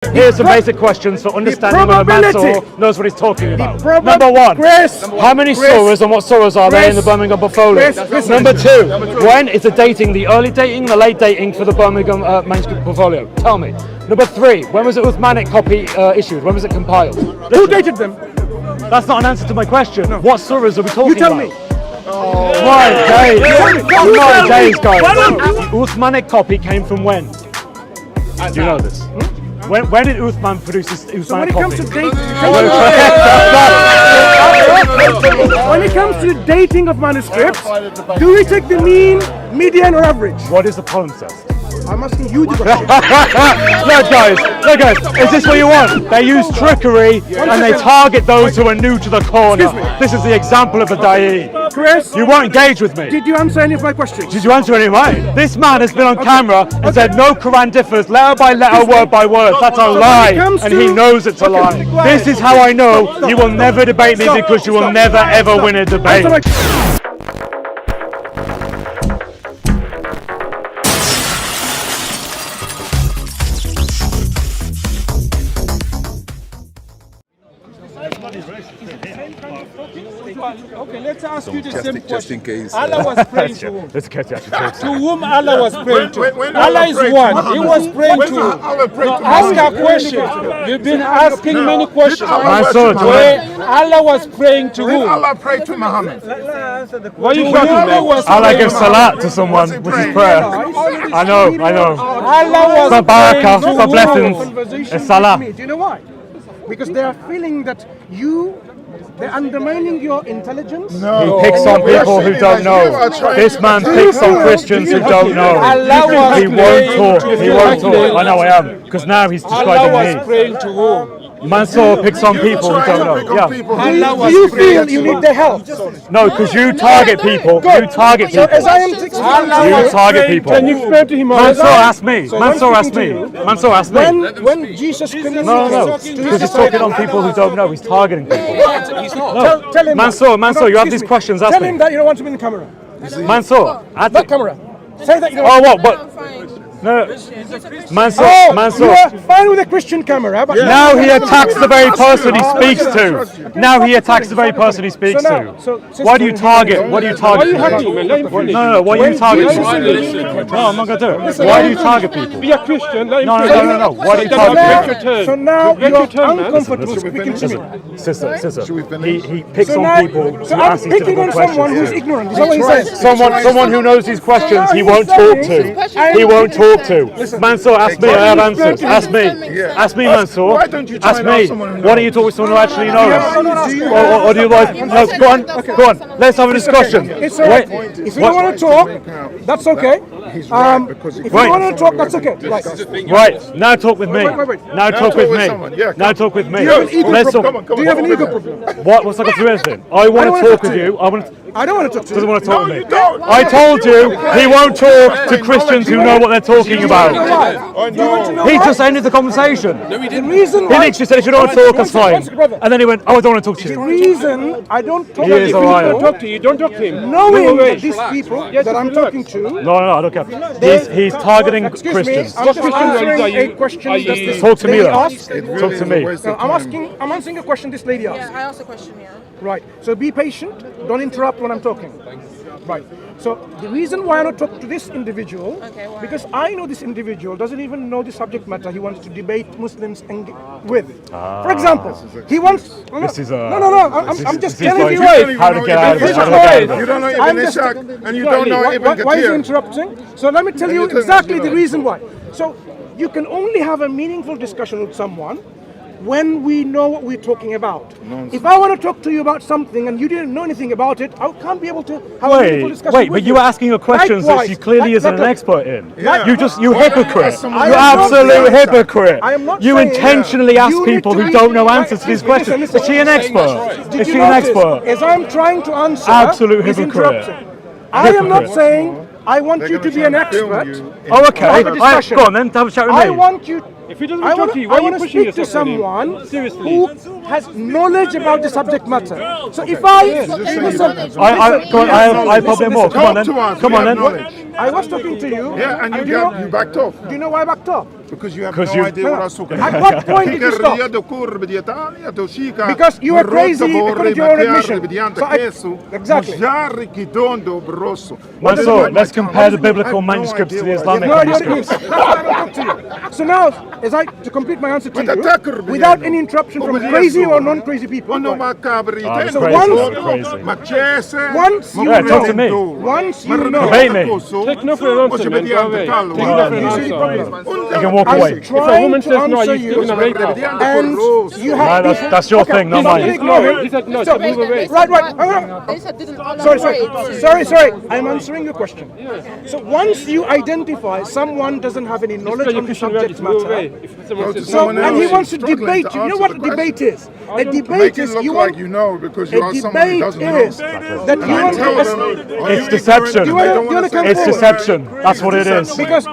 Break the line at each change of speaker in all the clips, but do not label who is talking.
Here's some basic questions for understanding whether Mansur knows what he's talking about. Number one, how many surahs and what surahs are there in the Birmingham portfolio? Number two, when is the dating, the early dating, the late dating for the Birmingham manuscript portfolio? Tell me. Number three, when was the Uthmanic copy issued? When was it compiled?
Who dated them?
That's not an answer to my question. No. What surahs are we talking about?
You tell me.
My days, guys. The Uthmanic copy came from when? Do you know this? When did Uthman produce his Uthmanic copy?
When it comes to dating of manuscripts, do we take the mean, median, or average?
What is the palimpsest?
I'm asking you the question.
Look guys, is this what you want? They use trickery and they target those who are new to the corner. This is the example of a da'i.
Chris,
you won't engage with me.
Did you answer any of my questions?
Did you answer any of mine? This man has been on camera and said no Quran differs letter by letter, word by word. That's a lie, and he knows it's a lie. This is how I know you will never debate me, because you will never ever win a debate.
Okay, let's ask you the same question.
Just in case.
Allah was praying to whom?
Let's get you actually
To whom Allah was praying to? Allah is one. He was praying to. Ask a question. You've been asking many questions.
Mansur,
Allah was praying to whom?
Allah prayed to Muhammad.
Why you shouting, man?
Allah gives salat to someone with his prayer. I know.
Allah was
for barakah,
praying
for
to
blessings. It's salah.
Do you know why? Because they are feeling that they're undermining your intelligence.
He picks on people who don't know. This man picks on Christians who don't know. He won't talk. I know I am. Because now he's describing
Allah was
me.
praying to whom?
Mansur picks on people who don't know. Yeah.
Do you feel you need their help?
No, because you target people. You target people.
As I am
You target people.
Can you explain to him?
Mansur asked me. Mansur asked me. Mansur asked me.
When Jesus communicates,
No. Because he's talking on people who don't know. He's targeting people.
No. Tell him.
Mansur, you have these questions. Ask
Tell
me.
him that you don't want him in the camera.
Mansur.
That camera. Say that you don't.
Oh, what? But no. Mansur.
You are fine with a Christian camera, but
Now he attacks the very person he speaks to. Now he attacks the very person he speaks to. Why do you target? What do you target?
Why are you hacking, man? Let him finish.
No. Why do you target people? No, I'm not gonna do it. Why do you target people?
Be a Christian. Let him
No. Why do you
Take
target
your
people?
turn.
So now
Take
you're
your turn, man.
uncomfortable speaking to me.
Sister. He picks on people
So
who
I'm
ask these
picking on
difficult
someone who's
questions.
ignorant. Is that what he says?
Someone who knows these questions he won't talk to. He won't talk to. Mansur, ask me. I have answers. Ask me. Ask me, Mansur.
Why don't you try
Ask
and
me.
ask someone who
Why don't you talk with someone who actually knows? Or do you like? No, go on. Let's have a discussion.
It's all right. If you don't want to talk, that's okay. If you don't want to talk, that's okay.
Right, now talk with me.
Wait.
Now talk with me. Now talk with me. Let's talk.
Do you have an ego problem?
What's that got to do with anything? I want to talk with you.
I don't want to talk to you.
Doesn't want to talk with me.
don't.
I told you he won't talk to Christians who know what they're talking about. He just ended the conversation.
The reason
He
why
literally said if you don't want to talk, that's fine. And then he went, oh, I don't want to talk to
the
you.
reason I don't talk
He is
to
a liar.
people,
Talk to you. Don't talk to him.
knowing
Wait.
that these people
Yes,
that I'm
relax.
talking to,
No, I don't care. He's targeting
excuse
Christians.
me, I'm
What
just
Christian
answering
are you?
a question
Are
that
you-
this
Talk to me,
lady
though.
asked.
Talk to me.
No, I'm answering a question this lady asked.
Yeah, I asked a question, yeah.
Right. So be patient. Don't interrupt when I'm talking. Right. So the reason why I don't talk to this individual,
Okay, why?
because I know this individual doesn't even know the subject matter he wants to debate Muslims with. For example, he wants. No.
This is a.
I'm just telling you.
How to get out of it.
You don't know
I'm
Ibn
just-
Ishaq and you don't know Ibn
Why is he
Kathir.
interrupting? So let me tell you exactly the reason why. So you can only have a meaningful discussion with someone when we know what we're talking about. If I want to talk to you about something and you didn't know anything about it, I can't be able to have a meaningful discussion
Wait,
with
but you were asking her questions that she clearly isn't an expert in. You hypocrite. You absolute hypocrite.
I am not
You
saying-
intentionally ask
You need
people
to
who
be-
don't know answers to these
Listen,
questions.
listen.
Is she an expert?
Did
Is
you
she an
notice,
expert?
as I'm trying to answer,
Absolute
he's
hypocrite.
interrupting. I am not
Hypocrite.
saying I want you to be an expert.
Oh, okay.
Have a discussion.
Go on then, have a chat with me.
I want you.
If he doesn't
I
talk
want
to you, why are you
to
pushing
speak to
yourself on him?
someone
Seriously.
who has knowledge about the subject matter. So if I listen,
Go on, I probably more. Come on then.
Talk to us.
Come on
We have
then.
knowledge.
I was talking to you.
Yeah, and you backed off.
Do you know why I backed off?
Because you have
Because
no
you-
idea what I was talking
At
about.
what point did you stop? Because you were crazy according to your own admission. So exactly.
Mansur, let's compare the biblical manuscripts to the Islamic
No idea what it
manuscripts.
means. That's what I'm going to talk to you. So now, to complete my answer to you, without any interruption from crazy or non-crazy people,
it's
So
crazy,
once-
crazy.
once you
Yeah, talk to me.
know, once you know,
Debate me.
Take no for an answer, man. Go away. Take no for an answer.
You can walk
I'm
away.
If a
trying
woman
to
says no,
answer
you're giving a rape out.
and you have
That's your thing, not mine.
No, he said no,
So,
move away.
right.
They said didn't elaborate.
Sorry. I'm answering your question. So once you identify someone doesn't have any knowledge on the
Christian
subject
values, move away.
matter,
If someone says
so,
no,
and he wants to
Struggling
debate
to
you. You know
answer
what
the
a debate is? A
Make
debate
it
is
look
you
like
want.
you know because you
A
are someone who
debate
doesn't
is
know.
that you
And
want
tell
to.
them,
It's deception.
You wanna come
It's
forward?
deception. That's what it is.
Because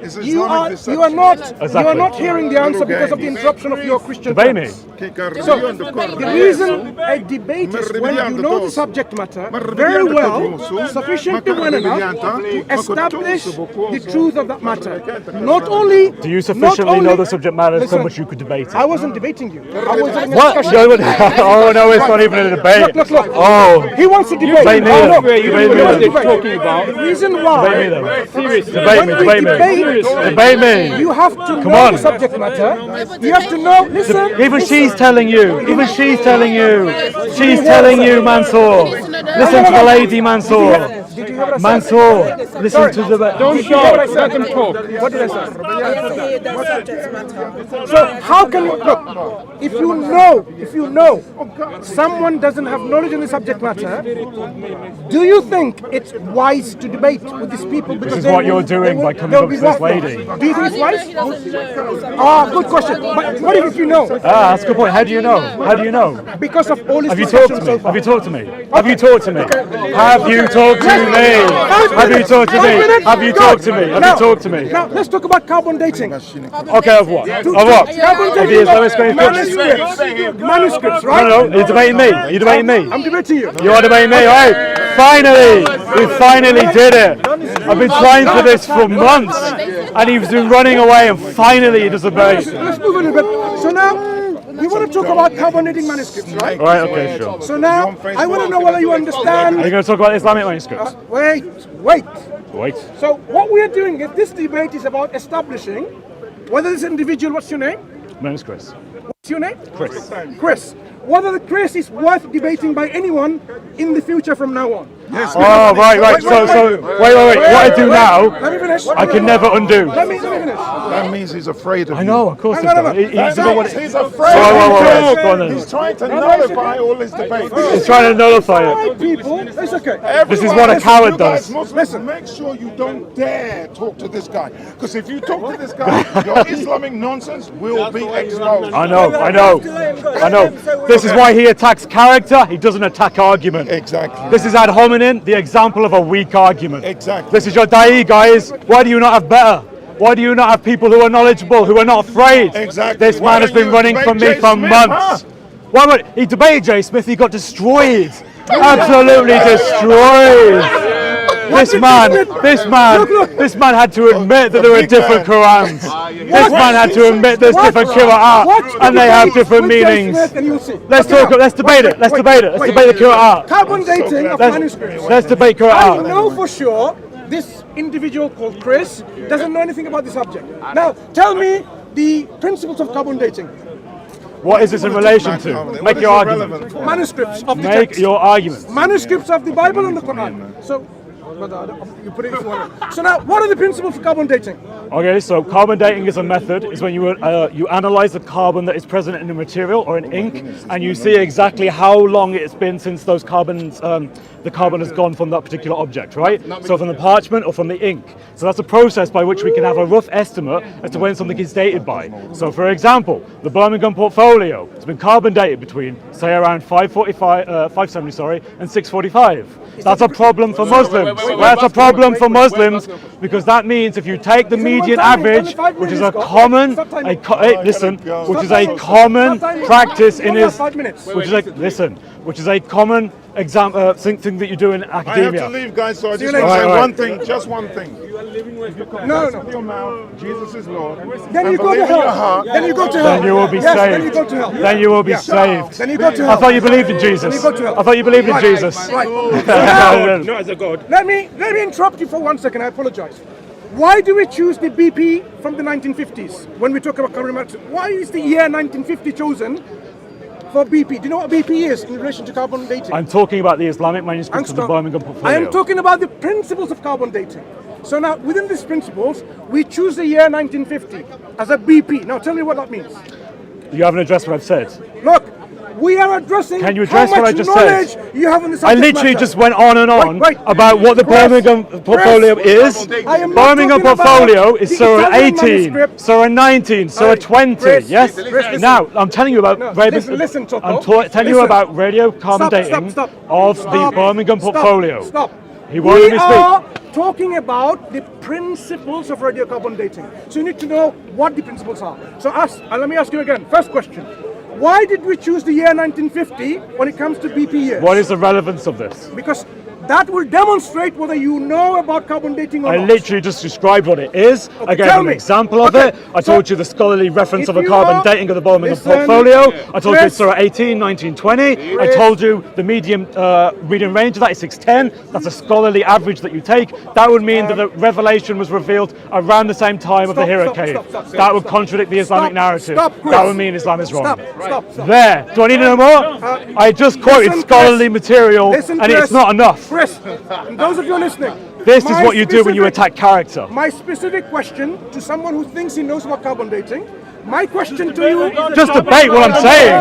It's
you
Islamic
are
deception.
not hearing the answer because of the interruption of your Christian
Debate me.
friends. So the reason a debate is when you know the subject matter very well, sufficiently well enough to establish the truth of that matter. Not only
Do you sufficiently know the subject matter so much you could debate it?
I wasn't debating you. I was having a
What?
discussion.
Oh no, it's not even a debate.
Look.
Oh,
He wants to debate.
Debate me
Oh,
then.
no.
Where you
Debate me
know what
then.
they're talking about.
The reason
debate me
why
then.
Seriously.
Debate me.
When we
Debate me.
debate,
Debate me.
you have to
Come
know
on.
the subject matter. You have to know. Listen.
Even she's telling you. Even she's telling you. She's telling you, Mansur. Listen to the lady, Mansur.
Did you hear what I said?
Mansur, listen to the.
Don't shout, let them talk.
What did I say?
I have to hear the subject matter.
So how can you look? If you know someone doesn't have knowledge in the subject matter, do you think it's wise to debate with these people? Because
This is what you're doing by coming up to this lady.
Do you think it's wise?
He doesn't know.
Ah, good question. But what if you know?
Ah, that's a good point. How do you know? How do you know?
Because of all his
Have you talked to
discussions
me?
so far.
Have you talked to me? Have you talked to me? Have you talked to me? Have you talked to me? Have you talked to me? Have you talked to me?
Now let's talk about carbon dating.
Okay, of what? Of what?
Carbon
Of the
dating
Islamic manuscripts?
manuscripts, right?
No, you're debating me. Are you debating me?
I'm debating you.
You are debating me, alright? Finally! We finally did it! I've been trying for this for months and he's been running away and finally he does debate.
Let's move a little bit. So now we want to talk about carbon dating manuscripts, right?
Alright, okay, sure.
So now I want to know whether you
Are you
understand.
going to talk about Islamic manuscripts?
Wait.
Wait.
So what we are doing is this debate is about establishing whether this individual, what's your name?
Manuscripts.
What's your name?
Chris.
Chris. Whether the Chris is worth debating by anyone in the future from now on.
Yes,
Oh, right. So, wait. What I do now,
Let me finish.
I can never undo.
Let me finish.
that means he's afraid of
I know, of course.
Hang on,
He doesn't know what it
He's
is.
afraid
Whoa. Go on then.
He's trying to nullify all his debates.
He's trying to nullify it.
Right, people, it's okay.
This is what a coward does.
Listen, make sure you don't dare talk to this guy. Because if you talk to this guy, your Islamic nonsense will be exposed.
I know. This is why he attacks character, he doesn't attack argument.
Exactly.
This is ad hominem, the example of a weak argument.
Exactly.
This is your da'i, guys. Why do you not have better? Why do you not have people who are knowledgeable, who are not afraid?
Exactly.
This
Why
man has
don't
been
you
running
debate
from me
Jay
for
Smith,
months.
huh?
Why would he debated Jay Smith? He got destroyed. Absolutely destroyed. This man had to admit that there were different Qurans. This man had to admit there's different Qur'an and they have different meanings. Let's debate it. Let's debate the Qur'an.
Carbon dating of manuscripts.
Let's debate
I
Qur'an.
know for sure this individual called Chris doesn't know anything about the subject. Now, tell me the principles of carbon dating.
What is this in relation to? Make your argument.
Manuscripts of the
Make
text.
your argument.
Manuscripts of the Bible and the Quran. So, you put it if you want. So now, what are the principles for carbon dating?
Okay, so carbon dating is a method. Is when you analyze the carbon that is present in a material or in ink, and you see exactly how long it's been since those carbons, the carbon has gone from that particular object, right? So from the parchment or from the ink. So that's a process by which we can have a rough estimate as to when something is dated by. So for example, the Birmingham portfolio has been carbon dated between, say, around 570, and 645. That's a problem for Muslims. That's a problem for Muslims because that means if you take the median average, which is a common, which is a common practice in which is a common thing that you do in
I have
academia.
to leave, guys, so I just
later.
want to say
Right.
one thing, just one thing.
No.
Your mouth, Jesus is Lord.
Then
and
you go
believe
to
in your
hell.
heart.
Then you go to hell.
Then you will be
yes,
saved.
Then you go to hell.
Then you will be saved.
Then you go to
I
hell.
thought you believed in Jesus.
Then you go to hell.
I thought you believed in
Right.
Jesus.
Right.
No,
as a God.
Let me interrupt you for 1 second. I apologize. Why do we choose the BP from the 1950s when we talk about carbon monoxide? Why is the year 1950 chosen for BP? Do you know what BP is in relation to carbon dating?
I'm talking about the Islamic manuscripts of the Birmingham portfolio.
I am talking about the principles of carbon dating. So now, within these principles, we choose the year 1950 as a BP. Now, tell me what that means.
You haven't addressed what I've said.
Look, we are addressing
Can you address
how
what
much
I just
knowledge
said?
you have on the
I
subject
literally
matter.
just went on and on
Wait.
about what the
Chris,
Birmingham portfolio is.
I am not
Birmingham
talking about
portfolio is
the
Surah
Italian
18,
manuscript.
Surah 19, Surah
Hey,
20.
Chris,
Yes?
listen.
Now, I'm telling you about
Listen, Toko.
I'm telling you
Listen.
about radiocarbon dating
Stop.
of the
Stop.
Birmingham portfolio.
Stop.
He won't let
We
me
are
speak.
talking about the principles of radiocarbon dating. So you need to know what the principles are. So let me ask you again. First question. Why did we choose the year 1950 when it comes to BP years?
What is the relevance of this?
Because that will demonstrate whether you know about carbon dating or
I
not.
literally just described what it is. I gave
tell
an
me.
example of
Okay,
it. I told you the scholarly reference
if
of a
you
carbon
are-
dating of the Birmingham
listen,
portfolio. I told you
Chris.
it's Surah 18, 19, 20. I
Chris.
told you the medium reading range of that is 610. That's a scholarly average that you take. That would mean that the revelation was revealed around the same time of the Hira cave. That would contradict the Islamic narrative.
Stop, Chris.
That would mean Islam is wrong.
Stop.
There. Do I need to know more? I just quoted
Listen,
scholarly
Chris.
material
Listen,
and
Chris.
it's not enough.
Chris, and those of you listening.
This is
my
what you do when you
specific-
attack character.
My specific question to someone who thinks he knows about carbon dating, my question to you...
Just debate what I'm saying.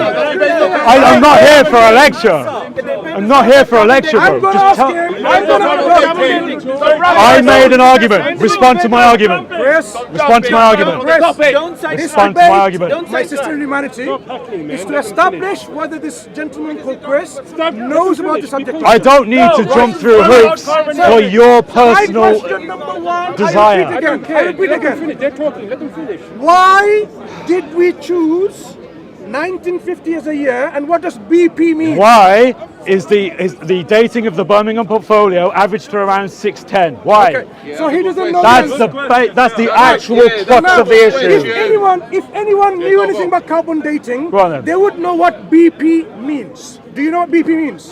I'm not here for a lecture. I'm not here for a lecture, bro.
I'm going to
Just
ask
tell.
him... I'm going to...
I made an argument. Respond to my argument.
Chris,
Respond to my argument. Respond to my argument.
my sister in humanity is to establish whether this gentleman called Chris knows about the subject.
I don't need to jump through hoops for your
My
personal
question number one,
desire.
I repeat again.
They're talking. Let them finish.
Why did we choose 1950 as a year, and what does BP mean?
Why is the dating of the Birmingham portfolio averaged to around 610? Why?
Okay. So he doesn't know.
That's the actual crux of the issue.
If anyone knew anything about carbon dating,
Go on then.
they would know what BP means. Do you know what BP means?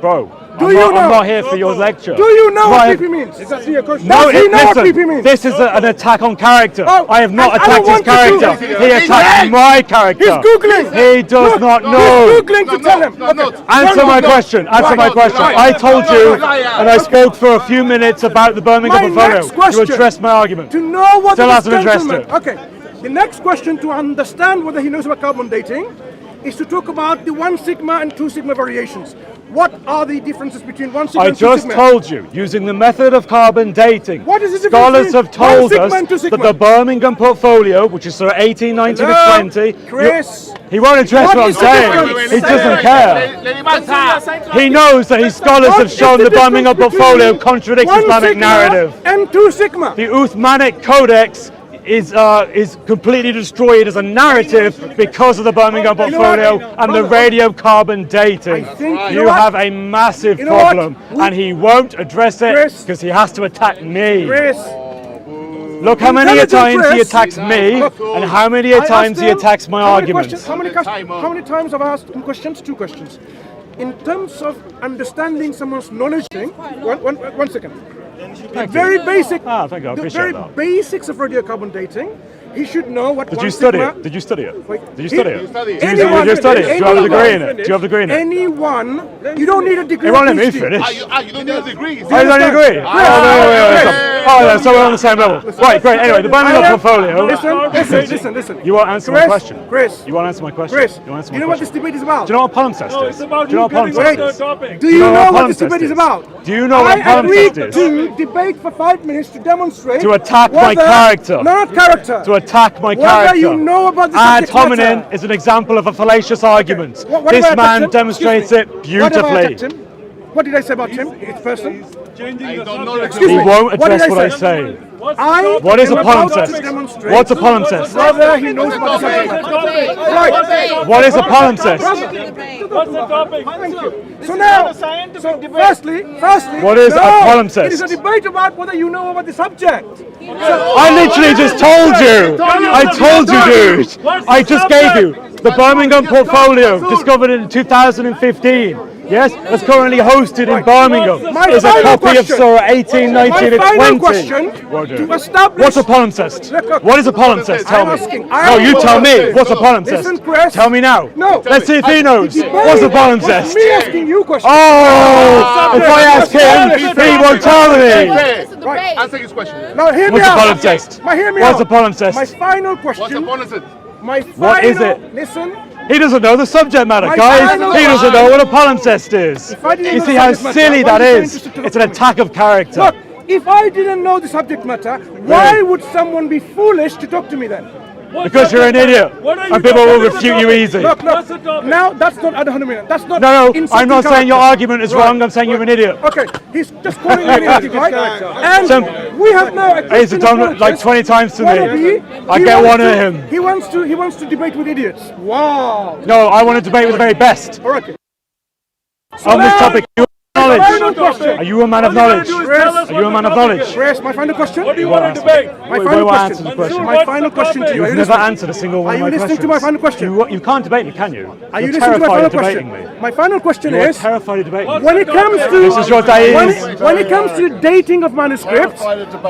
Bro,
Do you
I'm
know?
not here for your lecture.
Do you know
Right.
what BP means?
That's your question.
Does he know what
listen,
BP means?
this is an attack on character.
Oh,
I have not
I don't
attacked his
want to
character.
do-
He attacked my character.
He's Googling.
He does
Look,
not know.
He's Googling to tell him. Okay.
Answer my question. Answer my question. I told you, and I spoke for a few minutes about the Birmingham
My
portfolio.
next question.
You addressed my argument.
To know what
Still
this
hasn't addressed
gentleman... Okay. The next question to understand whether he knows about carbon dating is to talk about the 1 sigma and 2 sigma variations. What are the differences between 1 sigma
I
and 2
just
sigma?
told you, using the method of carbon dating,
What is the difference
scholars
between
have told
1 sigma
us
and 2 sigma?
that the Birmingham portfolio, which is sort of 18, 19 to
Hello?
20,
Chris.
he won't address
What
what I'm
is the
saying.
difference?
He doesn't care. He knows that his scholars
What
have
is
shown the Birmingham
difference
portfolio
between
contradicts
1
Islamic
sigma
narrative.
and 2 sigma.
The Uthmanic codex is completely destroyed as a narrative because of the Birmingham
You know what?
portfolio and the radiocarbon dating.
I think- you
You
know what?
have a massive
You know what?
problem, and he won't address it
Chris.
because he has to attack me.
Chris.
Look how many
Intelligent
times he
Chris.
attacks me, and how many
I
times
asked
he
him,
attacks my
how many
arguments.
questions- how many times have I asked him questions? 2 questions. In terms of understanding someone's knowledge, one second. The very basic,
Thank you, I
the
appreciate
very
that.
basics of radiocarbon dating, he should know what
Did
1
you study
sigma...
it? Did you study it?
Wait,
Did you study it?
Anyone-
Did you study it? Do you have a degree in
anyone-
it? Do you have a degree in it?
Anyone, you don't need a degree.
He won't
or
let me
PhD.
finish.
You don't need a degree.
Oh, you don't agree? Oh, yeah, so we're on the same level. Right, great. Anyway, the Birmingham portfolio.
Listen.
You won't answer my question.
Chris.
You won't answer my question.
Chris,
You won't answer
you
my
know what this
question.
debate is about?
Do you know what palimpsest is? Do you know what palimpsest is?
Do you know what this
palimpsest
debate is about?
Do you know what
I agreed
palimpsest is?
to debate for 5 minutes to demonstrate...
To attack my
whether-
character.
No, not character.
To attack my
Whether
character.
you know about the
Ad
subject
hominem
matter.
is an example of a fallacious argument.
What
This
have I attacked
man
him?
demonstrates
Excuse me.
it beautifully.
What did I say about him? His person? Excuse
He
me.
won't
What did
address what I
say?
say. What is a
am about to
palimpsest?
demonstrate
What's a palimpsest?
whether he knows about the subject matter. Right.
What is a palimpsest?
What's the topic?
Thank you. So now, firstly,
What is a palimpsest?
It is a debate about whether you know about the subject.
I literally just told you. I told you, dude. I just gave you the Birmingham portfolio discovered in 2015. Yes, that's currently hosted in Birmingham. Is a copy of Surah 18, 19, and 20. What's a palimpsest? What is a palimpsest? Tell me. No, you tell me. What's a palimpsest? Tell me now.
No.
Let's see if he knows. What's a palimpsest?
Me asking you questions.
Oh, if I ask him, he won't tell me.
Right.
Answer his question.
Now hear me
What's a
out.
palimpsest?
Hear me
What's
out.
a palimpsest?
My final question.
What's the bonus?
My final,
What is it?
Listen.
He doesn't know the subject matter,
My
guys.
final-
He doesn't know what a palimpsest is.
I didn't
You
know
see
the
how
subject matter,
silly
why
that
are you so
is?
interested to
It's an
look at
attack of character.
Look, if I didn't know the subject matter, why would someone be foolish to talk to me then?
Because you're an idiot, and people will refute you easy.
Look, now that's not ad hominem. That's not.
No,
insulting
I'm not saying your
character.
argument is wrong. I'm saying you're an idiot.
Okay, he's just calling me an idiot, right? And
So-
we have now. a
He's
Christian
done it like
apologist.
20 times to
Wanna
me.
be-
I
he
get
wants
one
to-
of him.
He wants to debate with idiots. Wow.
No, I want to debate with the very best
All right.
on this
now-
topic.
Final
Knowledge.
question.
Are you a man of knowledge? Are you a man of knowledge?
Chris, my final question.
What do you want to debate?
My
Wait,
final
wait,
question.
answer the question.
My final question to you. Are
You've
you
never
listening?
answered a single one
Are
of
you
my
listening
questions.
to my final question?
You can't debate me, can you?
Are you
You're
listening to my
terrified
final
of debating
question?
me.
My final question
You're
is,
terrified of debating me.
when it comes to
This is your day.
when it comes to dating of manuscripts,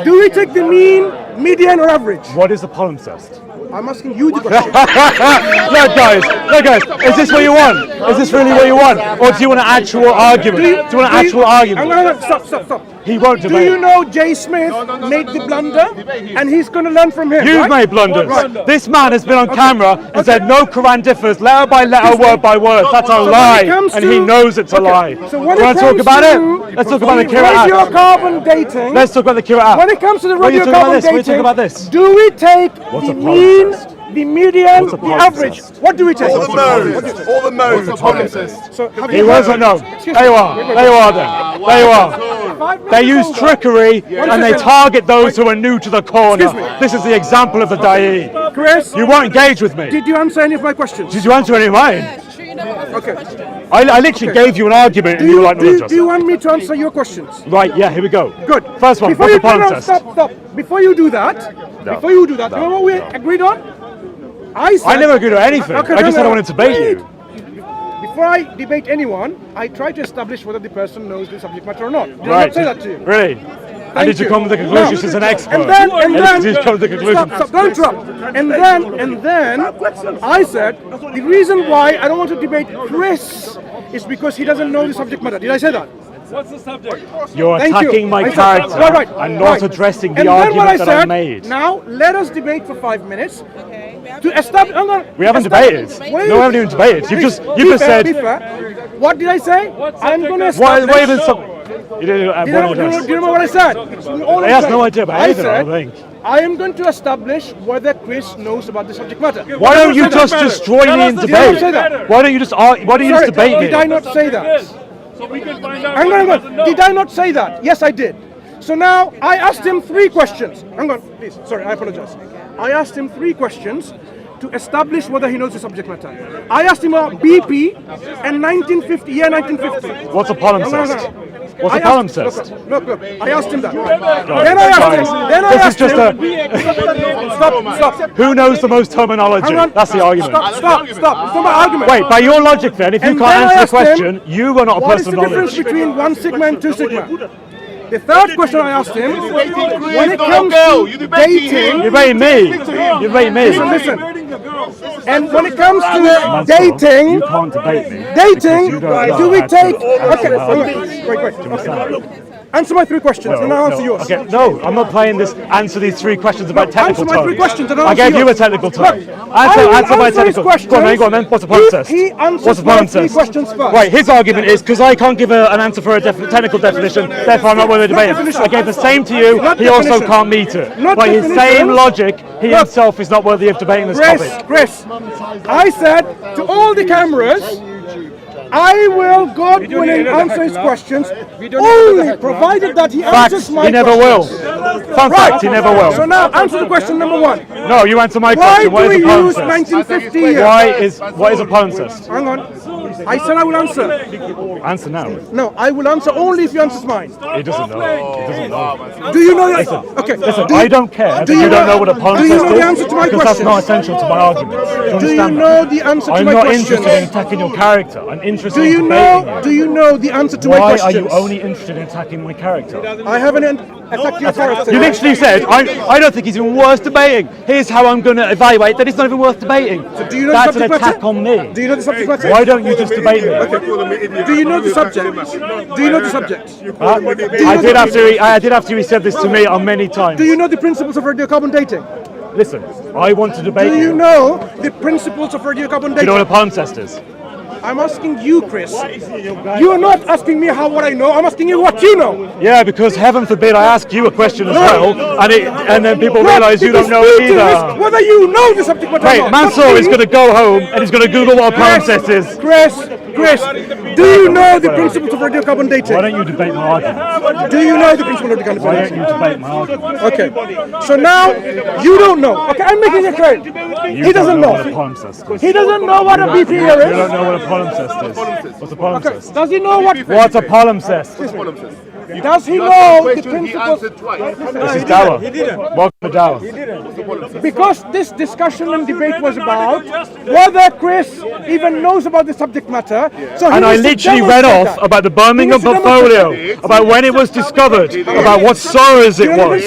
do we take the mean, median, or average?
What is a palimpsest?
I'm asking you the question.
Look guys, is this what you want? Is this really what you want? Or do you want an actual argument? Do you want an actual argument?
Stop.
He won't
Do
debate.
you know Jay Smith made the blunder, and he's going to learn from him?
You've
right?
made blunders.
Right.
This man has been on camera and said no Quran differs letter by letter, word by word. That's a
So when
lie,
it comes
and
to-
he knows it's a lie.
So when
You
it
want to talk
comes
about
to
it? Let's talk about the Qur'an.
radiocarbon dating.
Let's talk about the Qur'an.
When it comes to the
What are you talking about
radiocarbon
this? What are you
dating,
talking about this?
do we take
What's
the
a
mean,
palimpsest?
the median,
What's a
the average?
palimpsest?
What do we take?
All the modes.
So have
He
you
wasn't
heard-
no.
Excuse
There you
me.
are. There you are then. There you are.
5 minutes
They use
longer.
trickery and they target those who are new to the corner.
Excuse me.
This is the example of the Da'i.
Chris,
You won't engage with me.
did you answer any of my questions?
Did you answer any of mine?
Sure, you know what
Okay.
I literally gave you an argument
Do
and you were
you,
like,
do,
no,
you,
just.
do you want me to answer your questions?
Right, yeah, here we go.
Good.
First one,
Before
what's
you
a palimpsest?
Stop. Before you do that, remember what we agreed on? I
never agreed on anything. I just said I wanted to debate you.
Before I debate anyone, I try to establish whether the person knows the subject matter or not. Did I
Right.
not say that to you?
Really? And did you come to the conclusion she's an expert?
And then,
Did you come to the conclusion?
stop, don't interrupt. And then, I said, the reason why I don't want to debate Chris is because he doesn't know the subject matter. Did I say that?
What's the subject?
You're
Thank you.
attacking my
I said-
character
right,
and not
right.
addressing the
And then what
argument that I
said,
made.
Now, let us debate for 5 minutes
Okay. We have
to establish.
We haven't debated.
Wait.
No, we haven't even debated. You just
Be fair,
said.
be fair. What did I say? I'm going to
Why
establish.
even some? You didn't.
Do you remember what I said? All
He
I'm
has
saying.
no idea about anything, I
said,
don't think.
I am going to establish whether Chris knows about the subject matter.
Why don't you
Did I
just
say that?
destroy me in
Did I not say
debate?
that?
Why don't you just
Sorry,
debate
did I
me?
not say that?
So we can find out.
Hang
what
on,
he doesn't know.
Did I not say that? Yes, I did. So now I asked him 3 questions. Hang on, please. Sorry, I apologize. I asked him 3 questions to establish whether he knows the subject matter. I asked him about BP and 1950, year 1950.
What's a palimpsest? What's a
I asked-
palimpsest?
Look, I asked him that.
God,
Then I asked
guys,
him. Then I
this is
asked
just
him. Stop.
Who knows the most terminology?
Hang on.
That's the argument.
Stop. It's not my argument.
Wait, by your logic then, if you
And
can't
then I
answer the
asked
question, you are not a
What is
person
the
of
difference
knowledge.
between 1 sigma and 2 sigma? The third question I asked him, when it
not
comes
a girl.
to
You debating
dating,
You're debating me. You're debating me.
listen, and when it comes to
Mansur,
dating,
you can't debate me.
dating,
because you don't know
do we
how to
take?
answer my
Okay,
arguments.
wait. Okay. Answer my 3 questions, and I'll answer yours.
Okay, no, I'm not playing this. Answer these 3 questions about technical
Answer my 3
terms.
questions, and I'll
I
answer
gave you a
yours.
technical term.
Look, I will
Answer my
answer his
technical.
questions
Go on, then. What's a
if
palimpsest?
he answers
What's a
my 3
palimpsest?
questions first.
Right, his argument is because I can't give an answer for a technical definition, therefore I'm not worthy of debating.
definition.
I gave the same to you.
Not
He also
definition.
can't meet it.
Not
By his
definition.
same logic, he himself is not worthy of debating this topic.
Chris, I said to all the cameras, I will, God willing, answer his questions only provided that he answers my
he never will.
questions.
Fun fact, he never will.
So now answer the question number one.
No, you answer my
Why
question. What
do
is
we
a
use
palimpsest?
1950 years?
What is a palimpsest?
Hang on. I said I will answer.
Answer now.
No, I will answer only if you answer mine.
He doesn't know. He doesn't know.
Do you know that? Okay.
Listen, I don't care that you don't know what a palimpsest
do you know the
is,
answer to my
because that's
question?
not essential to my argument. Do you
Do you
understand
know
that?
the answer to
I'm
my
not
question?
interested in attacking your character. I'm interested
Do
in
you
debating
know?
you.
Do you know the answer to my
Why
question?
are you only interested in attacking my character?
I haven't attacked your character.
You literally said, I don't think he's even worth debating. Here's how I'm going to evaluate that it's not even worth debating.
Do you know
That's
the
an
subject
attack
matter?
on me.
Do you know the subject matter?
Why don't you just debate me?
Do you know the subject? Do you know the subject?
I did after you said this to me on many times.
Do you know the principles of radiocarbon dating?
Listen, I want to debate
Do you know the principles of radiocarbon
You know
dating?
what a palimpsest is?
I'm asking you, Chris. You are not asking me what I know. I'm asking you what you know.
Yeah, because heaven forbid I ask you a question as well, and then people realise you don't know it either.
Whether you know the subject matter or
Wait,
not.
Mansur is going to go home and he's going to Google what a palimpsest is.
Chris, do you know the principles of radiocarbon dating?
Why don't you debate my argument?
Do you know the principles of radiocarbon
Why don't
dating?
you debate my argument?
Okay. So now you don't know. Okay, I'm making a claim. He doesn't
what a
know.
palimpsest is.
He doesn't know what a BPA
You
is.
don't know what a palimpsest is. What's a palimpsest?
Does he know what?
What's a palimpsest?
Does he know the principles?
This is Dawah. Welcome to Dawah.
Because this discussion and debate was about whether Chris even knows about the subject matter. So
And I literally read off about the Birmingham portfolio, about when it was discovered, about what SORAs it was,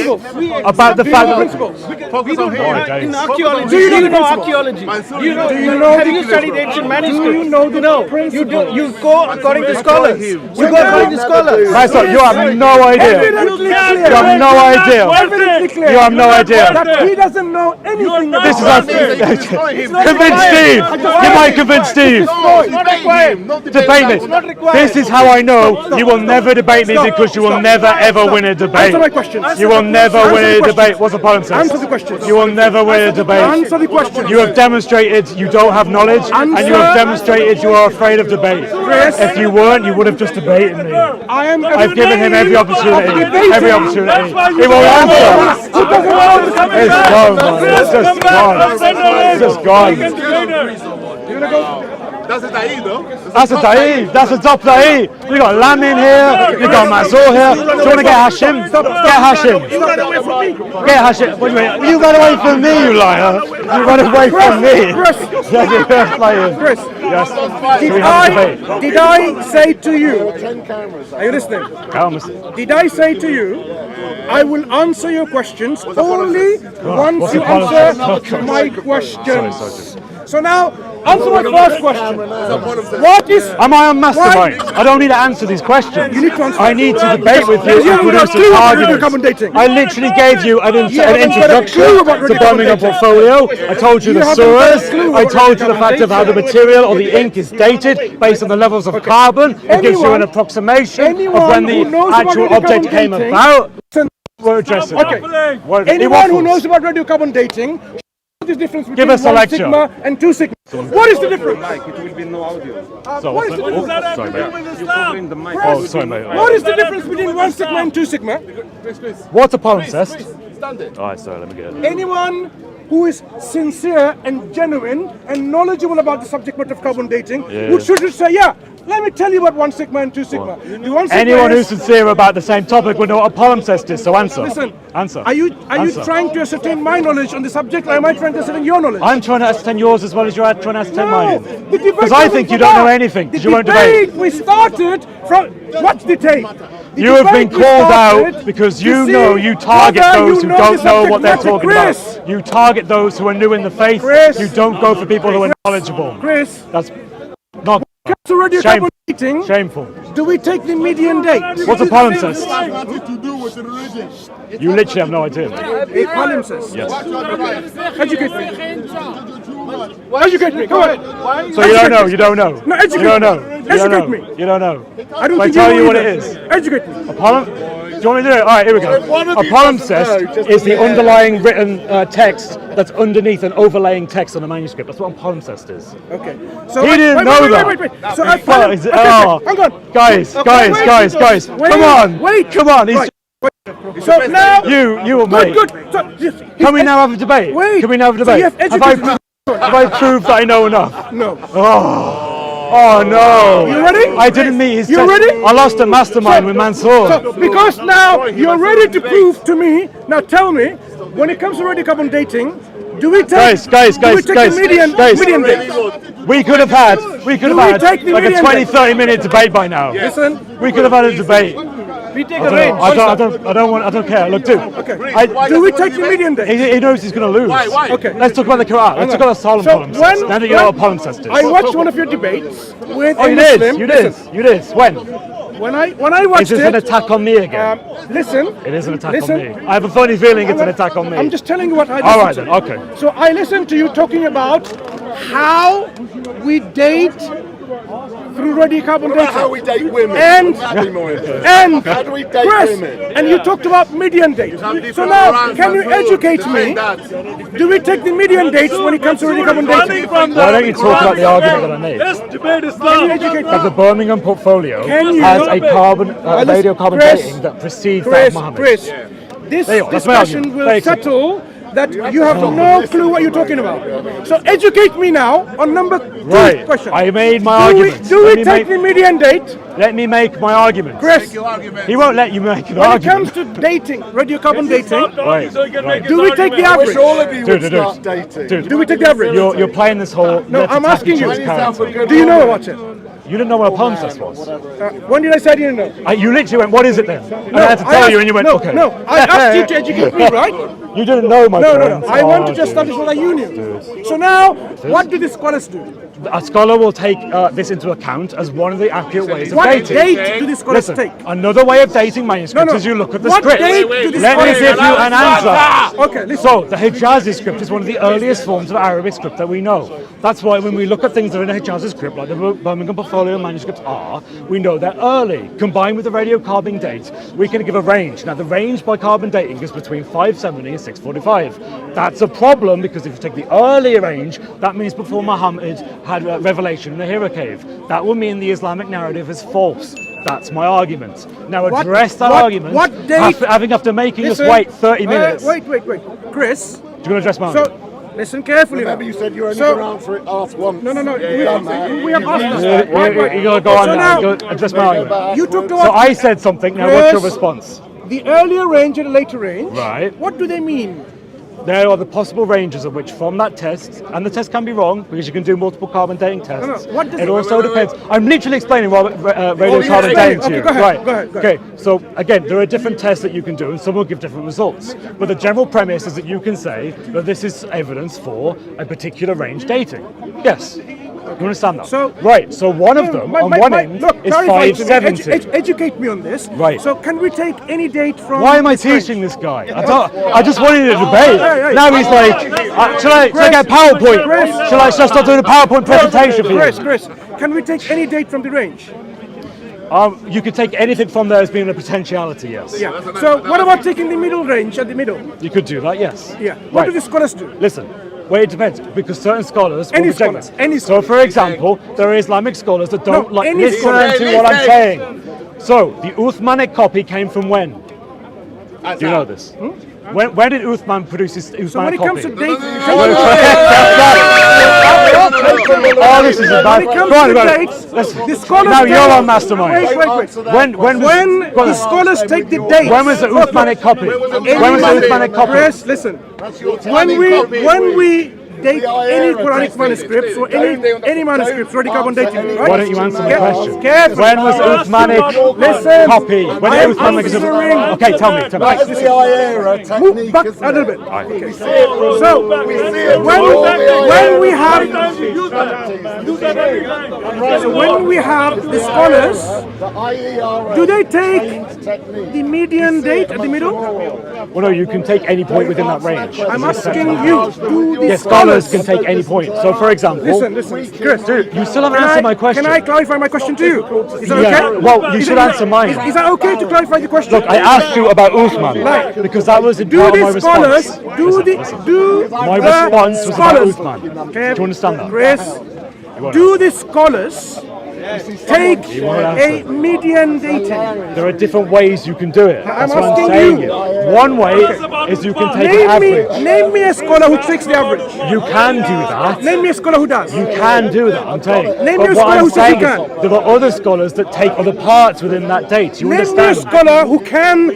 about the fact that...
We don't know in archaeology.
Do you know
archaeology?
Have you
studied ancient manuscripts?
Do you know the
No, you go according to scholars. You go according to scholars.
Mansur, you have no idea.
Evidently
You
clear.
have no idea.
Evidently clear.
You have no idea.
That he doesn't know anything
This is
about
convince Steve. You might convince Steve. Debate me. This is how I know you will never debate me, because you will never ever win a debate.
Answer my question.
You will never win a debate. What's a palimpsest?
Answer the question.
You will never win a debate.
Answer the question.
You have demonstrated you don't have knowledge, and you have demonstrated you are afraid of debate. If you weren't, you would have just debated me. I've given him every opportunity. Every opportunity. He will answer. It's gone, man. It's just gone. It's just gone.
That's a Da'i, though.
That's a Da'i. That's a top Da'i. You got Lam in here. You got Mansur here. Do you want to get Hashim? Get Hashim. Get Hashim. What do you mean? You ran away from me, you liar. You ran away from me.
Chris,
Yes.
did I say to you? Are you listening? Did I say to you? I will answer your questions only once you answer my questions. So now, answer my first question. What is...
Am I a mastermind? I don't need to answer these questions.
You need to answer.
I need to debate with you and produce
clue
some
about radiocarbon dating.
arguments. I literally gave you an introduction
clue about
to
radiocarbon
Birmingham
dating.
portfolio. I told you the
haven't got a
SORAs.
clue
I
about
told you the
radiocarbon
fact of how the
dating.
material or the ink is dated based on the levels of carbon. It gives you an approximation of when the
who knows about
actual object
radiocarbon
came
dating-
about. We're addressing
Okay.
that.
Anyone who knows about radiocarbon dating, what is the difference between
us a
1
lecture.
sigma and 2 sigma? What is the difference?
So
What is the difference?
Sorry, mate. Oh, sorry, mate.
What is the difference between 1 sigma and 2 sigma?
What's a palimpsest? Alright, sorry, let me get it.
Anyone who is sincere and genuine and knowledgeable about the subject matter of carbon dating should say, yeah, let me tell you about 1 sigma and 2 sigma. The 1 sigma
Anyone
is-
who's sincere about the same topic would know what a palimpsest is, so answer.
Listen,
Answer.
Are you
Answer.
trying to ascertain my knowledge on the subject, or am I trying to ascertain your knowledge?
I'm trying to ascertain yours as well as you're trying to ascertain mine.
the debate
Because I
wasn't
think you
for
don't know
that.
anything, because
The
you won't debate.
debate we started from... What's the tape? The
You have been
debate we
called
started
out because
to
you
see
know you target
whether
those
you
who
know
don't
the
know
subject
what they're
matter.
talking
Chris,
about. You target those who are new in the faith.
Chris,
You don't go for people who are knowledgeable.
Chris,
That's not
to radiocarbon dating,
shameful.
do we take the median date?
What's a palimpsest?
Nothing to do with the religion.
You literally have no idea.
A palimpsest.
Yes.
Educate me. Educate me. Go ahead.
So you don't know. You don't know.
No, educate
You don't know.
me.
You don't
Educate
know.
me.
You don't know.
I don't
If I
think
tell
know
you what
either.
it is.
Educate me.
A you want me to do it? All right, here we go. A palimpsest is the underlying written text that's underneath an overlaying text on a manuscript. That's what a palimpsest is.
Okay. So
He didn't know that.
Wait. So I hang on.
Guys. Come on. Come on. He's
So now
you were mate.
good. So,
Can we now have a debate?
Wait.
Can we now have a
So
debate?
you have educated me.
Have I proved that I know enough?
No.
Oh no!
You ready?
I didn't meet his.
You ready?
I lost a mastermind with Mansur.
So, because now you're ready to prove to me. Now tell me, when it comes to radiocarbon dating, do we take the median date?
We could have had like a 20-30 minute debate by now.
Listen.
We could have had a debate.
We take a range.
I don't care. Look, dude.
Okay. Do we take the median date?
He knows he's going to lose.
Why?
Okay.
Let's talk about the Quran. Let's talk about the solemn palimpsest. Now that you know what a palimpsest is.
I watched one of your debates with
Oh,
a
you
Muslim.
did. You did. When?
When I watched
Is this an attack on me again?
Listen.
It is an attack on me. I have a funny feeling it's an attack on me.
I'm just telling you what I listened
All right
to.
then. Okay.
So I listened to you talking about how we date through radiocarbon dating.
How we date women.
And
That'd be more interesting.
And
How do we date
Chris,
women?
and you talked about median dates. So now, can you educate me? Do we take the median dates when it comes to radiocarbon dating?
Why don't you talk about the argument that I made?
Can you educate
That the
me?
Birmingham portfolio
Can you-
has a radiocarbon
Chris,
dating that precedes that of Muhammad.
Chris, this
There you go, that's my
discussion
argument.
will
Thank you.
settle that you have no clue what you're talking about. So educate me now on number 2
Right.
question.
I made my argument.
Do we take the median date?
Let me make my argument.
Chris,
He won't let you make an
when it
argument.
comes to dating, radiocarbon dating,
Right.
do we take the
I wish all
average?
of you
Dude,
would start dating.
Dude,
Do we take the average?
you're playing this whole.
No,
let's
I'm
attack
asking
each
you.
other's character.
Do you know about it?
You didn't know what a palimpsest was.
When did I say I didn't know?
You literally went, "What is it then?" And I had to tell you, and you went,
no,
"Okay."
No, I asked you to educate me, right?
You didn't know, my friend.
No. I want to just establish what you knew. So now, what do the scholars do?
A scholar will take this into account as one of the accurate ways of
What
dating.
date do the scholars
Listen,
take?
another way of dating manuscripts
No.
is you look at the
What
script.
date do the
Let me
scholars
give you an answer.
Okay, listen.
So, the Hijazi script is one of the earliest forms of Arabic script that we know. That's why when we look at things that are in a Hijazi script, like the Birmingham porfolio manuscripts are, we know they're early. Combined with the radiocarbon date, we can give a range. Now, the range by carbon dating is between 570 and 645. That's a problem because if you take the earlier range, that means before Muhammad had revelation in the Hira cave. That will mean the Islamic narrative is false. That's my argument. Now address that argument.
What date?
After making
Listen,
us wait 30 minutes.
Wait. Chris,
Do you want to address my
so
argument?
listen carefully
Remember
now.
you said you only
So-
going to answer it asked once.
No.
Yeah,
We have asked
You
that. Right.
gotta go on
So
now.
now-
Go address my argument.
You talked
So
about
I said something. Now what's your
Chris,
response?
the earlier range and the later range.
Right.
What do they mean?
There are the possible ranges of which from that test, and the test can be wrong because you can do multiple carbon dating tests.
No. What does
it
it-
also depends. I'm literally explaining radiocarbon
explain
dating
it.
to
Okay,
you.
go ahead,
Right.
go ahead.
Okay. So again, there are different tests that you can do, and some will give different results. But the general premise is that you can say that this is evidence for a particular range dating. Yes. You understand that?
So-
right. So one of them on one end
look,
is
clarify to me.
570.
Educate me on this.
Right.
So can we take any date from?
Why am I
this range?
teaching this guy? I just wanted a debate.
Hey.
Now he's like, should I get PowerPoint?
Chris.
Shall I start doing a PowerPoint presentation for you?
Chris, can we take any date from the range?
You could take anything from there as being a potentiality, yes.
Yeah. So what about taking the middle range at the middle?
You could do that, yes.
Yeah. What do
Right.
the scholars do?
Listen, well, it depends, because certain scholars will
Any
reject
scholars,
this.
any
So, for example, there are Islamic scholars that don't
No,
like
any
listen
scholars.
to what I'm saying. So, the Uthmanic copy came from when? Do you know this? When did Uthman produce his Uthmanic
So when it
copy?
comes to dating,
Oh, this is a bad.
when it comes
Go on,
to
go on.
dates,
Listen.
the scholars
Now
take-
you're on mastermind.
Wait.
When
When
go on.
the scholars take the dates.
When was the Uthmanic copy? When was the Uthmanic copy?
Chris, listen. When we date any Quranic manuscripts or any manuscripts, radiocarbon dating, right?
Why don't you answer my question?
Careful.
When was Uthmanic
Listen.
copy? When
I
did
am
Uthmanic is
answering.
Okay, tell me.
That's the era
Move
technique,
back
isn't
a little
it?
bit.
We see it from-
So
we see it from
when
all the
we
IRA
have
techniques.
so when we have the scholars,
The IERA
do they take
technique.
the median date at the middle?
Well, no, you can take any point within that range.
I'm asking you, do the
Yes,
scholars
scholars can take any point. So, for example,
Listen, Chris.
dude, you still haven't answered my question.
Can I clarify my question to you? Is that
Yeah,
okay?
well, you should answer mine.
Is that okay to clarify the question?
Look, I asked you about Uthman because that was in part of my response. My response was about Uthman.
Okay.
Do you understand that?
Chris, do the scholars take a median dating?
There are different ways you can do it. That's what I'm
asking
saying.
you.
One way is you can take an average.
Name me a scholar who takes the average.
You can do that.
Name me a scholar who does.
You can do that, I'm saying.
Name
But
me a
what
scholar
I'm
who says you
saying is
can.
there are other scholars that take other parts within that date. You
Name me a
understand?
scholar who can...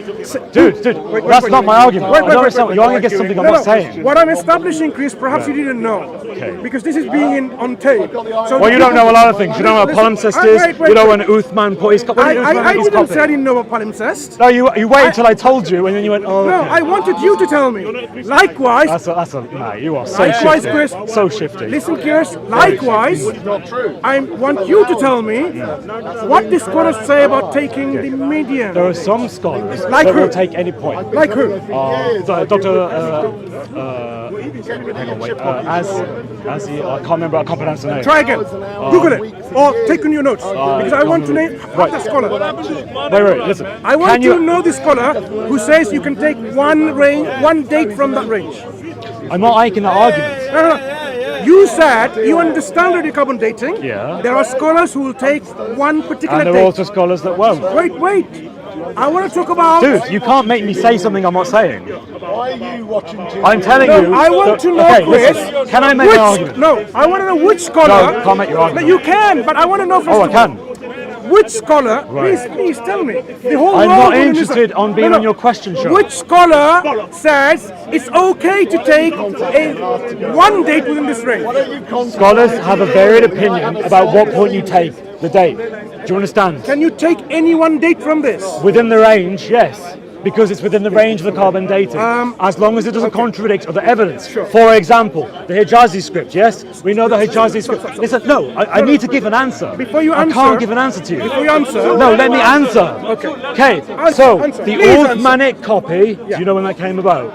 Dude, that's not my argument. I don't understand. You're going against something I'm not saying.
What I'm establishing, Chris, perhaps you didn't know. Because this is being on tape. So
Well, you don't know a lot of things. You don't know what palimpsest is. You know when Uthman put his copy.
I didn't say I didn't know about palimpsest.
No, you waited until I told you, and then you went, oh,
No,
okay.
I wanted you to tell me. Likewise,
Nah, you are so
Likewise,
shifty.
Chris.
So shifty.
listen, Chris, likewise, I want you to tell me what the scholars say about taking the median.
There are some scholars
Like
that
who?
will take any point.
Like who?
Dr. Hang on, wait. As he, I can't remember. I can't pronounce the name.
Try again. Google it. Or take on your notes. Because I want to name the scholar.
Wait, listen.
I want to know the scholar who says you can take one date from that range.
I'm not making that argument.
No. You said you understand radiocarbon dating.
Yeah.
There are scholars who will take one particular
And there are
date.
also scholars that won't.
Wait. I want to talk about...
Dude, you can't make me say something I'm not saying.
Why are you watching TV?
I'm telling you.
I want to know,
okay,
Chris.
listen, can I make my argument?
No, I want to know which scholar...
No, can't make your argument.
No, you can, but I want to know first
Oh, I
of all,
can.
which scholar...
Right.
Please tell me. The whole
I'm
world
not
will
interested
listen.
on being on your question show.
Which scholar says it's okay to take one date within this range?
Scholars have a varied opinion about what point you take the date. Do you understand?
Can you take any one date from this?
Within the range, yes. Because it's within the range of the carbon dating. As long as it doesn't contradict other evidence.
Sure.
For example, the Hijazi script, yes? We know the Hijazi script. Listen, no, I need to give an answer.
Before you
I
answer...
can't give an answer to you.
Before you answer...
No, let me answer. Okay, so
Answer.
the
Please answer.
Uthmanic copy, do you know when that came about?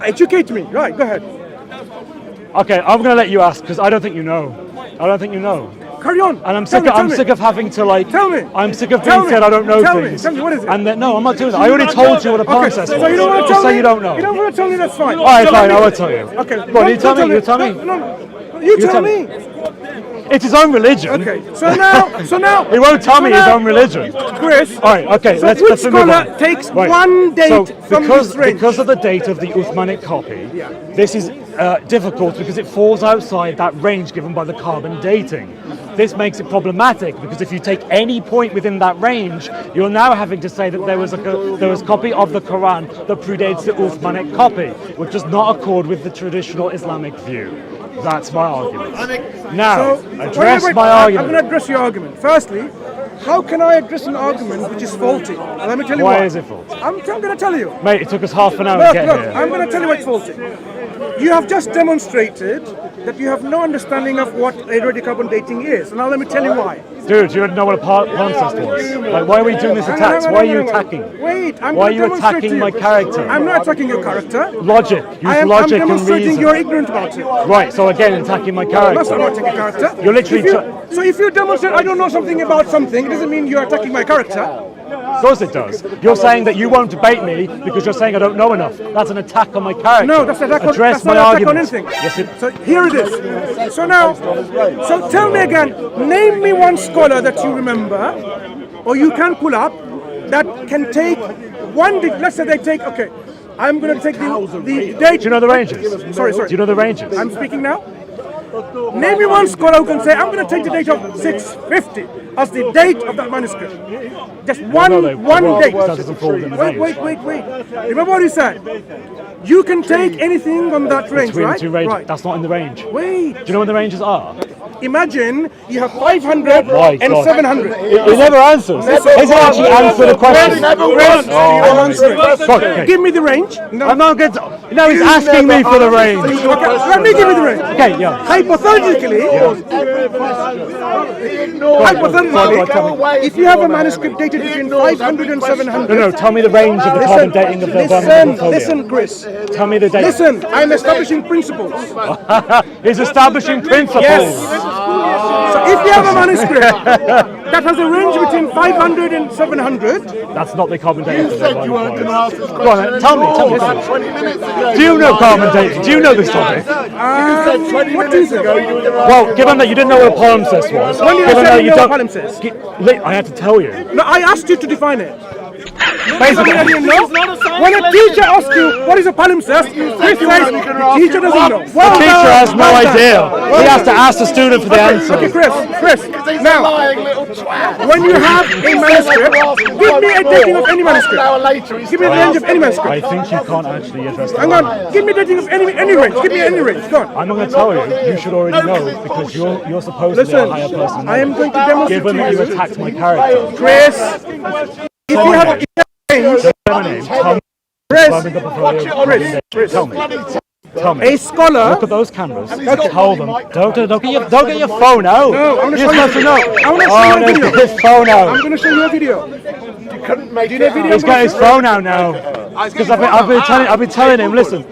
Educate me. Right, go ahead.
Okay, I'm going to let you ask because I don't think you know. I don't think you know.
Carry on.
And I'm
Tell
sick
me.
of having to like.
Tell me.
I'm sick of
Tell
being
me.
said I don't know
Tell me.
things.
Tell me, what is it?
And then no, I'm not doing that. I already told you what a palimpsest was.
So you don't want to
Just
tell
say
me?
you don't know.
You don't want to tell me, that's fine.
All right, fine. I will tell you.
Okay.
Go on, you tell me. You tell me.
No. You tell me.
It's his own religion.
Okay. So now.
He won't tell me his own religion.
Chris.
All right. Okay.
So
let's
which
move
scholar
on.
takes
Right.
one date
So
from this range?
because of the date of the Uthmanic copy, this is difficult because it falls outside that range given by the carbon dating. This makes it problematic because if you take any point within that range, you're now having to say that there was a copy of the Quran that predates the Uthmanic copy, which does not accord with the traditional Islamic view. That's my argument. Now, address my argument.
I'm going to address your argument. Firstly, how can I address an argument which is faulty? Let me tell you
Why
why.
is it faulty?
I'm going to tell you.
Mate, it took us half an hour to
Look,
get here.
I'm going to tell you why it's faulty. You have just demonstrated that you have no understanding of what radiocarbon dating is. Now let me tell you why.
Dude, you didn't know what a palimpsest was. Like, why are we doing this attacks? Why are you attacking?
Wait,
Why are you attacking my character?
I'm not attacking your character.
Logic. Use
I'm
logic and
demonstrating
reason.
you're ignorant about it.
Right, so again, attacking my
That's not
character.
attacking character.
You're literally
So if you demonstrate I don't know something about something, it doesn't mean you're attacking my character.
Of course it does. You're saying that you won't debate me because you're saying I don't know enough. That's an attack on my character.
No, that's an attack on,
Address
that's
my
not an attack on
argument.
anything.
Yes, it.
So here it is. So now, so tell me again, name me one scholar that you remember, or you can pull up, that can take one, let's say they take, okay, I'm going to take the date.
Do you know the ranges?
Sorry.
Do you know the ranges?
I'm speaking now. Name me one scholar who can say, I'm going to take the date of 650 as the date of that manuscript. Just one date.
That doesn't fall within the range.
Wait. Remember what he said? You can take anything on that range,
Between
right?
the two ranges.
Right.
That's not in the range.
Wait.
Do you know when the ranges are?
Imagine you have 500 and
God.
700.
He never answers. He doesn't actually answer the question.
Okay. Give me the range. No.
I'm not going to. No, he's asking me for the range.
Okay, let me give you the range.
Okay, yeah.
Hypothetically, if you have a manuscript dated between 500 and 700.
No, tell me the range of the carbon dating of the Birmingham portfolio.
Listen, Chris.
Tell me the date.
Listen, I'm establishing principles.
He's establishing principles.
Yes. So if you have a manuscript that has a range between 500 and 700,
that's not the carbon dating.
You said you weren't going to ask this question.
Go on, tell me.
20 minutes ago.
Do you know carbon dating? Do you know this topic?
You said 20 minutes ago you were going to ask.
Well, given that you didn't know what a palimpsest was,
when you
given
said
that
you know what palimpsest?
I had to tell you.
No, I asked you to define it.
Basically,
I didn't know. When a teacher asks you what is a palimpsest, Chris says the teacher doesn't know.
the teacher has no idea. He has to ask the student for the answer.
Okay, Chris. Now, when you have a manuscript, give me a dating of any manuscript. Give me the range of any manuscript.
I think you can't actually address that.
Hang on. Give me a dating of any range. Give me any range. Go on.
I'm not going to tell you. You should already know because you're supposedly a higher person.
I am going to demonstrate
Given that you attacked my character.
Chris, if you have a range,
My name. Tell me. Tell me.
A scholar.
Look at those cameras. Tell them. Don't get your phone out.
No, I want to show you.
To know.
I want to show you a video.
His phone out.
I'm going to show you a video.
You couldn't make it
video.
He's got his phone out now. Because I've been telling him. Listen.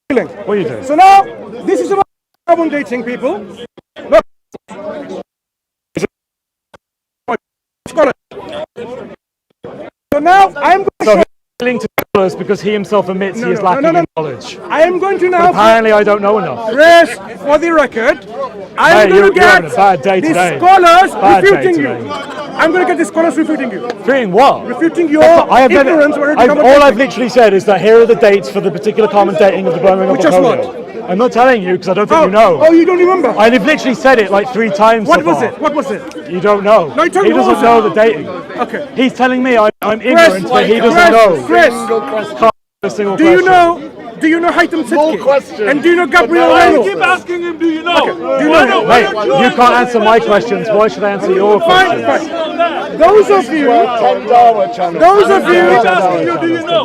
What are you doing?
So now, this is about carbon dating, people. Look. Scholar. So now I'm going to
Linked to scholars because he himself admits he is lacking in knowledge.
I am going to now.
But apparently, I don't know enough.
Chris, for the record, I am going to get
a bad day
the
today.
scholars
Bad
refuting
day
you.
today.
I'm going to get the scholars refuting you.
Refuting what?
Refuting your
I have never,
ignorance.
all I've literally said is that here are the dates for the particular carbon dating of the Birmingham
Which is
portfolio. I'm not telling you because I don't think you know.
Oh, you don't remember?
I've literally said it like 3 times.
What
so
was
far.
it? What was it?
You don't know.
No, tell
he
me what
doesn't
was
know
it.
the dating.
Okay.
He's telling me I'm ignorant, but he doesn't know.
Chris,
A single
do
question.
you know? Do you know Haytham Sidki? And do you know Gabriel Reynolds?
Keep asking him, do you know?
Okay. Do you know?
Mate, you can't answer my questions. Why should I answer your questions?
Fine. Those of you, those of you,
He's asking you, do you know?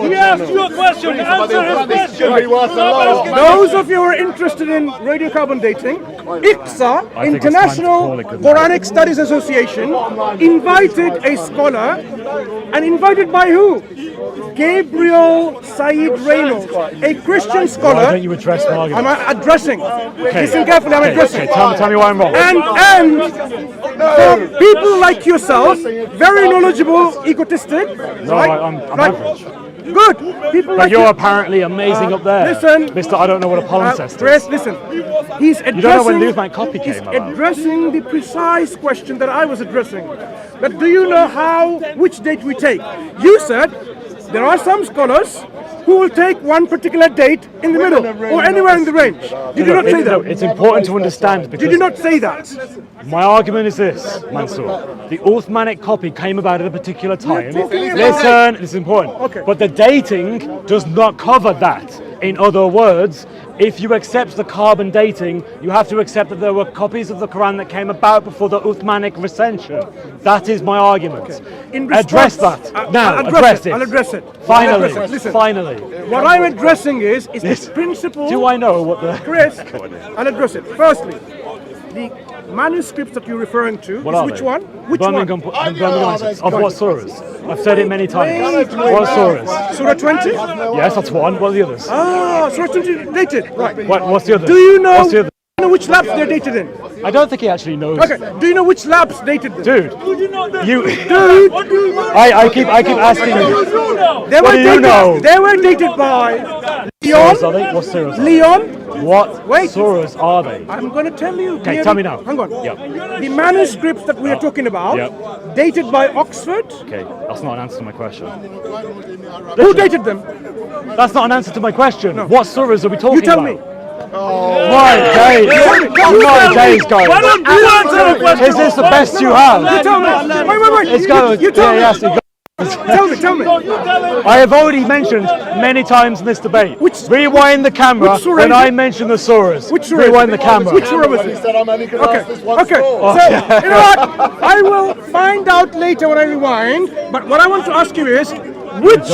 He asked you a question, answer his question.
those of you who are interested in radiocarbon dating, ICSA,
think it's time to call
International
it good
Quranic Studies Association, invited a scholar, and invited by who? Gabriel Said Reynolds, a Christian
Why
scholar.
don't you address my argument?
I'm addressing. Listen carefully, I'm addressing.
Tell me why I'm wrong.
And for people like yourself, very knowledgeable, egotistic,
No,
right?
I'm average.
Good. People
But
like
you're
you.
apparently amazing up there.
Listen.
Mister, I don't know what a palimpsest
Chris,
is.
listen. He's addressing.
You don't know when Uthman copy
he's
came about.
addressing the precise question that I was addressing. But do you know which date we take? You said there are some scholars who will take one particular date in the middle or anywhere in the range. Did you not say that?
It's important to understand because
Did you not say that?
my argument is this, Mansur. The Uthmanic copy came about at a particular time.
talking about-
Listen, this is important.
Okay.
But the dating does not cover that. In other words, if you accept the carbon dating, you have to accept that there were copies of the Quran that came about before the Uthmanic recension. That is my argument.
In
Address
response-
that. Now,
I'll
address it.
I'll address it.
Finally,
I'll address it. Listen.
finally.
What I'm addressing is the principle.
Do I know what the...
Chris, I'll address it. Firstly, the manuscripts that you're referring to
What
is
are
which
they?
one? Which
Birmingham,
one?
Birmingham, of what surahs? I've said it many times. What surahs?
Surah 20?
Yes, that's one. What are the others?
Ah, Surah 20 dated. Right.
What's the other?
Do you know,
What's the other?
which labs they're dated in?
I don't think he actually knows.
Okay. Do you know which labs dated them?
Dude, you.
Dude,
I keep asking you.
they
What
were
do you
dated.
know?
They were dated by
Surahs, are
Leon.
they? What surahs? are they?
Leon.
What
Wait.
surahs are they?
I'm going to tell you.
Okay,
clearly.
tell me now.
Hang on.
Yep.
The manuscripts that we are talking about,
Yep.
dated by Oxford.
Okay, that's not an answer to my question.
Who dated them?
That's not an answer to my question. What surahs are we talking
You tell
about?
me.
My days. My days, guys.
Why don't you answer the question?
Is this the best you have?
You tell me. Wait.
It's going.
You tell me.
Yes,
Tell me.
I have already mentioned many times in this debate. Rewind the camera
which surah
when
is
I
it?
mention the surahs.
Which surah is
Rewind
it?
the camera.
Which surah was
He
it?
said I'm only going to ask this one
Okay,
score.
so you know what? I will find out later when I rewind. But what I want to ask you is, which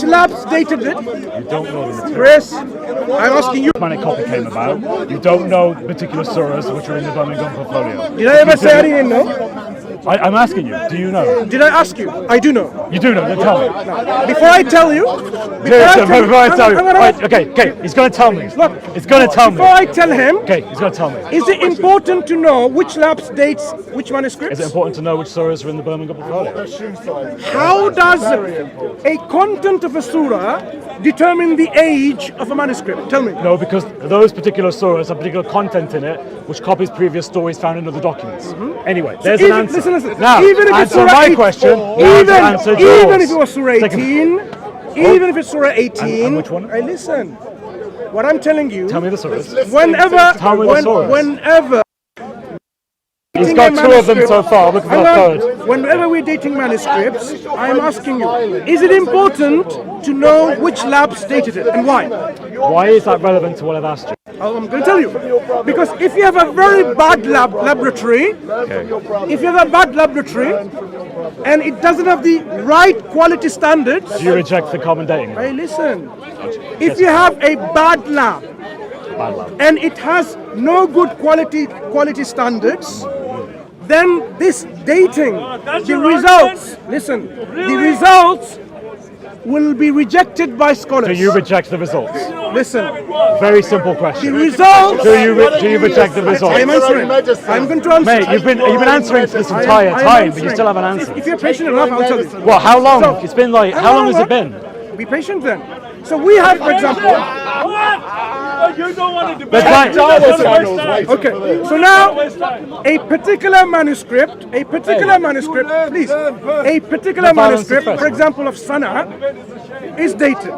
labs dated it?
You don't know the material.
Chris, I'm asking you.
Uthmanic copy came about. You don't know particular surahs which are in the Birmingham portfolio.
Did I ever say I didn't know?
I'm asking you. Do you know?
Did I ask you? I do know.
You do know. Then tell me.
Before I tell you,
Okay. He's going to tell me.
Look,
He's going to tell me.
before I tell him,
Okay, he's going to tell me.
is it important to know which labs dates which manuscripts?
Is it important to know which surahs are in the Birmingham portfolio?
How does a content of a surah determine the age of a manuscript? Tell me.
No, because those particular surahs have particular content in it which copies previous stories found in other documents. Anyway, there's an answer.
Listen.
Now,
Even if it's
answer
surah
my
8,
question.
even if it was surah 18, even if it's surah 18,
and which one?
Hey, listen. What I'm telling you.
Tell me the surahs.
Whenever.
He's got two of them so far. Look for the third.
Whenever we're dating manuscripts, I'm asking you, is it important to know which labs dated it and why?
Why is that relevant to what I've asked you?
Oh, I'm going to tell you. Because if you have a very bad laboratory, and it doesn't have the right quality standards,
Do you reject the carbon dating?
hey, listen. If you have a bad lab and it has no good quality standards, then this dating, the results will be rejected by scholars.
Do you reject the results?
Listen,
Very simple question.
the results.
Do you reject the results?
I'm answering. I'm going to answer.
Mate, you've been answering for this entire time, but you still haven't answered.
If you're patient enough, I'll tell you.
Well, how long?
So-
It's been like, how long has it been?
Be patient then. So we have, for example.
You don't want to
But
debate.
like,
Okay. So now, a particular manuscript, please, a particular manuscript, for example, of Sana, is dated,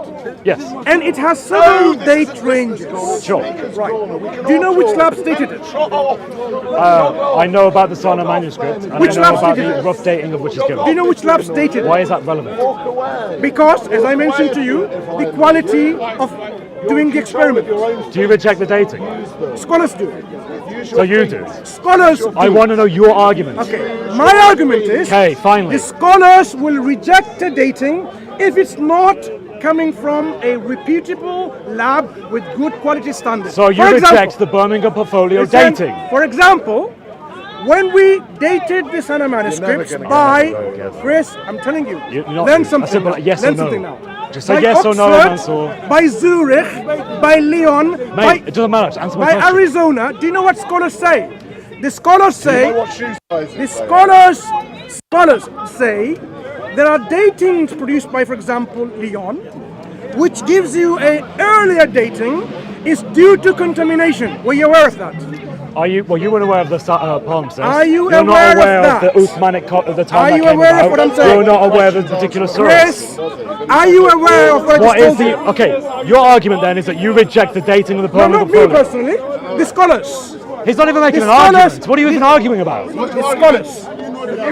yes,
and it has several date ranges.
sure.
Right. Do you know which labs dated it?
I know about the Sana manuscript, and
Which
I know
labs
about
did
the
it?
rough dating of which is
Do you
given.
know which labs dated
Why
it?
is that relevant?
Because, as I mentioned to you, the quality of doing the experiment.
Do you reject the dating?
Scholars do.
So you do.
Scholars do.
I want to know your argument.
Okay. My argument is,
Okay, finally.
the scholars will reject the dating if it's not coming from a reputable lab with good quality standards.
So you
For
reject
example,
the Birmingham portfolio
listen,
dating?
For example, when we dated the Sana manuscripts by Chris, I'm telling you,
You're not-
learn
a
something.
simple
now.
yes or
learn
no.
something now.
Just say
By
yes or no,
Oxford,
Mansur.
by Zurich, by Lyon,
Mate, it doesn't matter. Just answer my
by
question.
Arizona. Do you know what scholars say? The scholars say,
What shoe size
the
is it?
scholars say there are datings produced by, for example, Lyon, which gives you a earlier dating is due to contamination. Were you aware of that?
Are you? Well, you weren't aware of the palimpsest.
Are you
You're
aware
not
of
aware
that?
of the Uthmanic of the time
Are
that
you
came
aware of
about.
what I'm saying?
You're not aware of the particular source.
Chris, are you aware of what I
What
just
is
told
the?
you?
Okay, your argument then is that you reject the dating of the
No,
Birmingham
not me
portfolio.
personally. The scholars.
He's not even making
The
an argument.
scholars-
What are you even arguing about?
The scholars.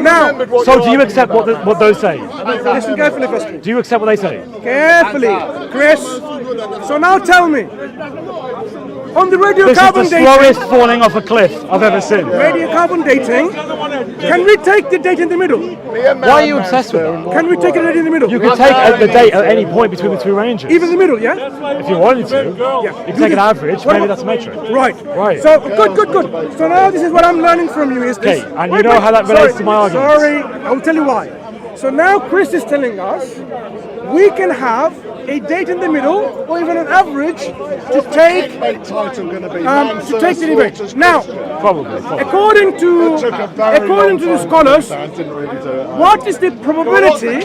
Now,
So do you accept what those say?
listen carefully first.
Do you accept what they say?
Carefully, Chris. So now tell me, on the
This is the
radiocarbon dating,
slowest falling off a cliff I've ever seen.
radiocarbon dating, can we take the date in the middle?
Why are you obsessed with that?
Can we take it in the middle?
You could take the date at any point between the two ranges.
Even the middle, yeah?
If you wanted to, you can take an average, maybe that's a metric.
Right.
Right.
So, good. So now this is what I'm learning from you is this.
Okay, and you know how that relates to my argument.
Sorry, I will tell you why. So now Chris is telling us we can have a date in the middle or even an average to take
Title going to be
to take the debate. Now,
Probably.
according to the scholars, what is the probability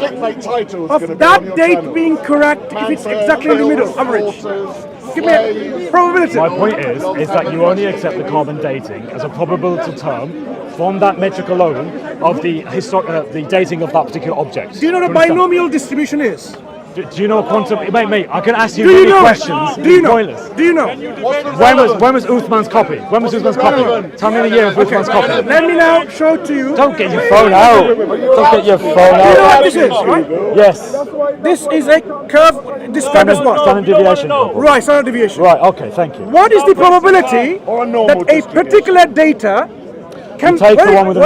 of that date being correct if it's exactly in the middle, average? Give me a probability.
My point is that you only accept the carbon dating as a probability term from that metric alone of the dating of that particular object.
Do you know what a binomial distribution is?
Do you know quantum? Mate, I can ask you
Do you
many
know?
questions.
Do you know?
Pointless.
Do you know?
When was Uthman's copy? When was Uthman's copy? Tell me the year of Uthman's copy.
Let me now show to you.
Don't get your phone out. Don't get your phone
You know what
out.
this is, right?
Yes.
This is a curve described as what?
Standard deviation.
Right, standard deviation.
Right. Okay. Thank you.
What is the probability
Or a normal
that a
distribution.
particular data can
take the one with the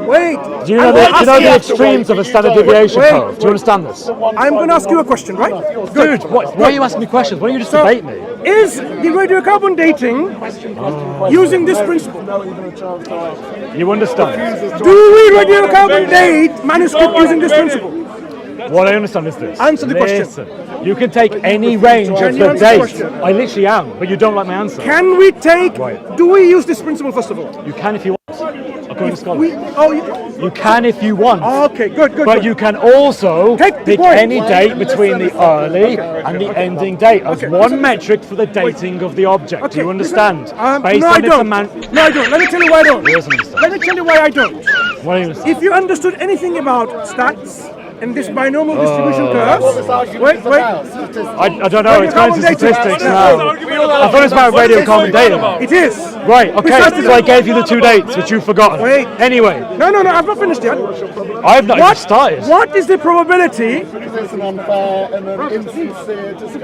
wait.
Do you know the extremes of a standard deviation curve? Do you understand this?
I'm going to ask you a question, right?
Dude, why are you asking me questions? Why don't you just debate me?
Is the radiocarbon dating using this principle?
You understand?
Do we radiocarbon date manuscript using this principle?
What I understand is this.
Answer the question.
Listen, you can take any range of
Can you
the
answer the
date.
question?
I literally am, but you don't like my answer.
Can we take?
Right.
Do we use this principle first of all?
You can if you want. According to scholars. You can if you want.
Okay, good.
But you can also
Take the
pick
point.
any date between the early and the ending date as one metric for the dating of the object. Do you understand?
No, I don't. No, I don't. Let me tell you why I don't.
He doesn't understand.
Let me tell you why I don't.
What do you understand?
If you understood anything about stats and this binomial distribution curves, wait.
I don't know, it's going into statistics now. I thought it was about radiocarbon dating.
It is.
Right, okay,
Precisely
so I gave you the 2 dates, which you've forgotten.
Wait.
Anyway,
No, I've not finished yet.
I've not even started.
What is the probability?
It's an unfair and an insincere discussion.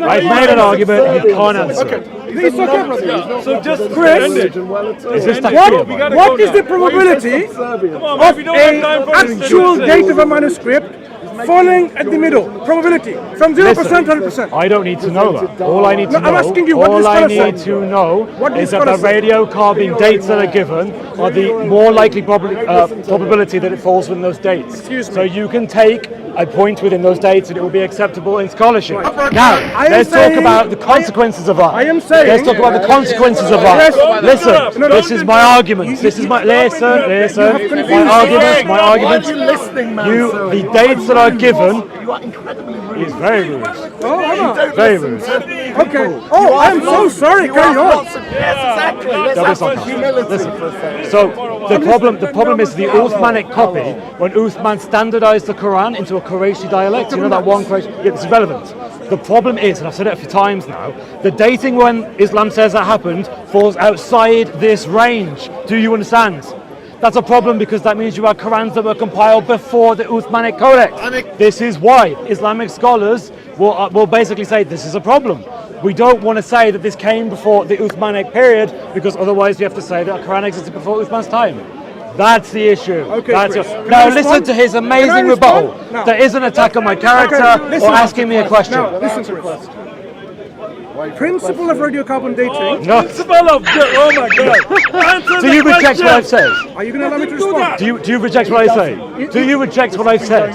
I've made an argument, you can't answer it.
This is okay, brother.
So just
Chris,
Is this
what is the probability of an actual date of a manuscript falling at the middle? Probability from 0% to 100%.
I don't need to know that. All I need to
No, I'm
know,
asking you, what
all
does
I
scholar
need
say?
to know
What does
is that the
scholar say?
radiocarbon dates that are given are the more likely probability that it falls within those dates.
Excuse me.
So you can take a point within those dates and it will be acceptable in scholarship. Now,
I am
let's talk
saying-
about the consequences of that.
I am saying-
Let's talk about the consequences of that.
Yes.
Listen,
No,
this is my argument. This is my listen. My argument. The dates that are given. Is very rude. Very rude.
Okay. Oh, I'm so sorry. Carry on.
That was sarcastic. Listen. So the problem is the Uthmanic copy, when Uthman standardized the Quran into a Qurayshi dialect. You know that one Qurayshi? Yeah, it's irrelevant. The problem is, and I've said it a few times now, the dating when Islam says that happened falls outside this range. Do you understand? That's a problem because that means you have Qurans that were compiled before the Uthmanic codex. This is why Islamic scholars will basically say this is a problem. We don't want to say that this came before the Uthmanic period because otherwise you have to say that Quran existed before Uthman's time. That's the issue.
Okay, Chris. Can I
Now
respond?
listen to his
Can I
amazing
respond?
rebuttal.
No.
There is an attack on my character
listen.
or asking me a question.
Now, listen, Chris. Principle of radiocarbon dating.
No.
oh my God.
Do you reject what I've said?
Are you going to allow me to respond?
Do you reject what I say? Do you reject what I've said?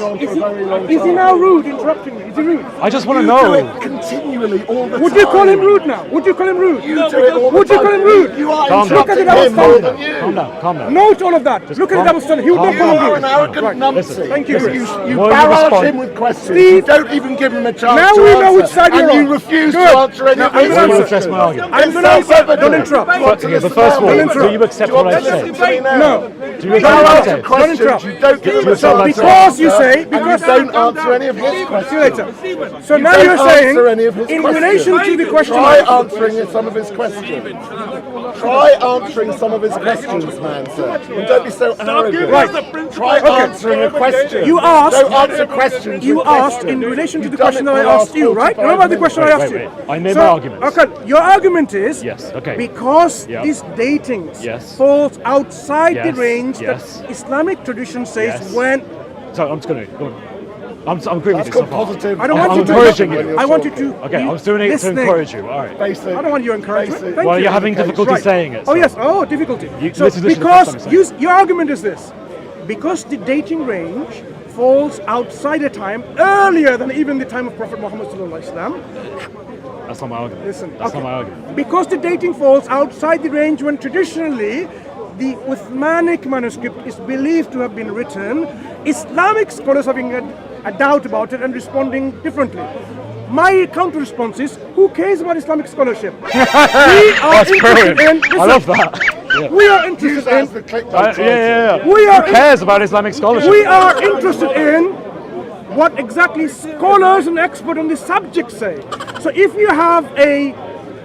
Is he now rude, interrupting me? Is he rude?
I just want to know.
Continually, all the
Would you call him rude now? Would you call him rude?
You do it all the
Would you
time.
call him rude?
You are
Calm down.
Look at the
interrupting
double
him more
standard.
than you.
Calm down.
Note all of that. Look at the double standard. He would not
calm
call
You
him
are an
rude.
arrogant numpty.
Listen.
Thank you, Chris.
You
Will you
barrage
respond?
him with questions.
Steve.
You don't even give him a chance
Now
to
we
answer.
know which side you're
and
on.
you refuse
Good.
to answer any
Now,
of
I'm
his
gonna
Will you
answer.
address my argument?
I'm going to answer. Don't interrupt.
Okay, but first of all, do you accept what I've said?
No.
Do you accept what I've
Answer
said?
questions.
interrupt.
You don't give him a
accept what
chance
I've
to
said?
Because you say,
and you
because
don't answer any of his
see you
questions.
later. So now
don't
you're saying,
answer any of his
in
questions.
relation to the question,
Try answering some of his questions. Try answering some of his questions, man, sir. And don't be so arrogant.
Right.
Try answering a question.
You asked-
Don't answer questions.
you
with
asked in
questions.
relation to the
You've done
question
it
that I
for the
asked you,
last
right?
45
Remember the
minutes.
question I asked you?
Wait. I made my argument.
Okay, your argument is
Yes, okay.
because
Yeah.
these datings
Yes.
falls outside the
Yes,
range
yes.
that Islamic tradition says
Yes.
when
So I'm just going to go on. I'm agreeing with
That's
you so
called
far.
positive.
I don't
I'm
want you to
encouraging you.
I want you to
Okay,
be
I was doing it to
listening.
encourage you. All right.
Basic.
I don't want your encouragement.
Basic.
Thank
Well,
you.
you're having difficulty
Right.
saying it.
Oh
so-
yes. Oh, difficulty. So
listen to the
because
first time I'm saying
your argument is this: because the dating range falls outside a time earlier than even the time of Prophet Muhammad sallallahu alaihi wasallam.
That's not my argument.
Listen,
That's
okay.
not my argument.
Because the dating falls outside the range when traditionally the Uthmanic manuscript is believed to have been written, Islamic scholars having a doubt about it and responding differently. My counter response is, who cares about Islamic scholarship? We are
That's
interested
brilliant.
in.
I love that.
We are interested in. We are
Who cares about Islamic scholarship?
We are interested in what exactly scholars and experts on the subject say. So if you have a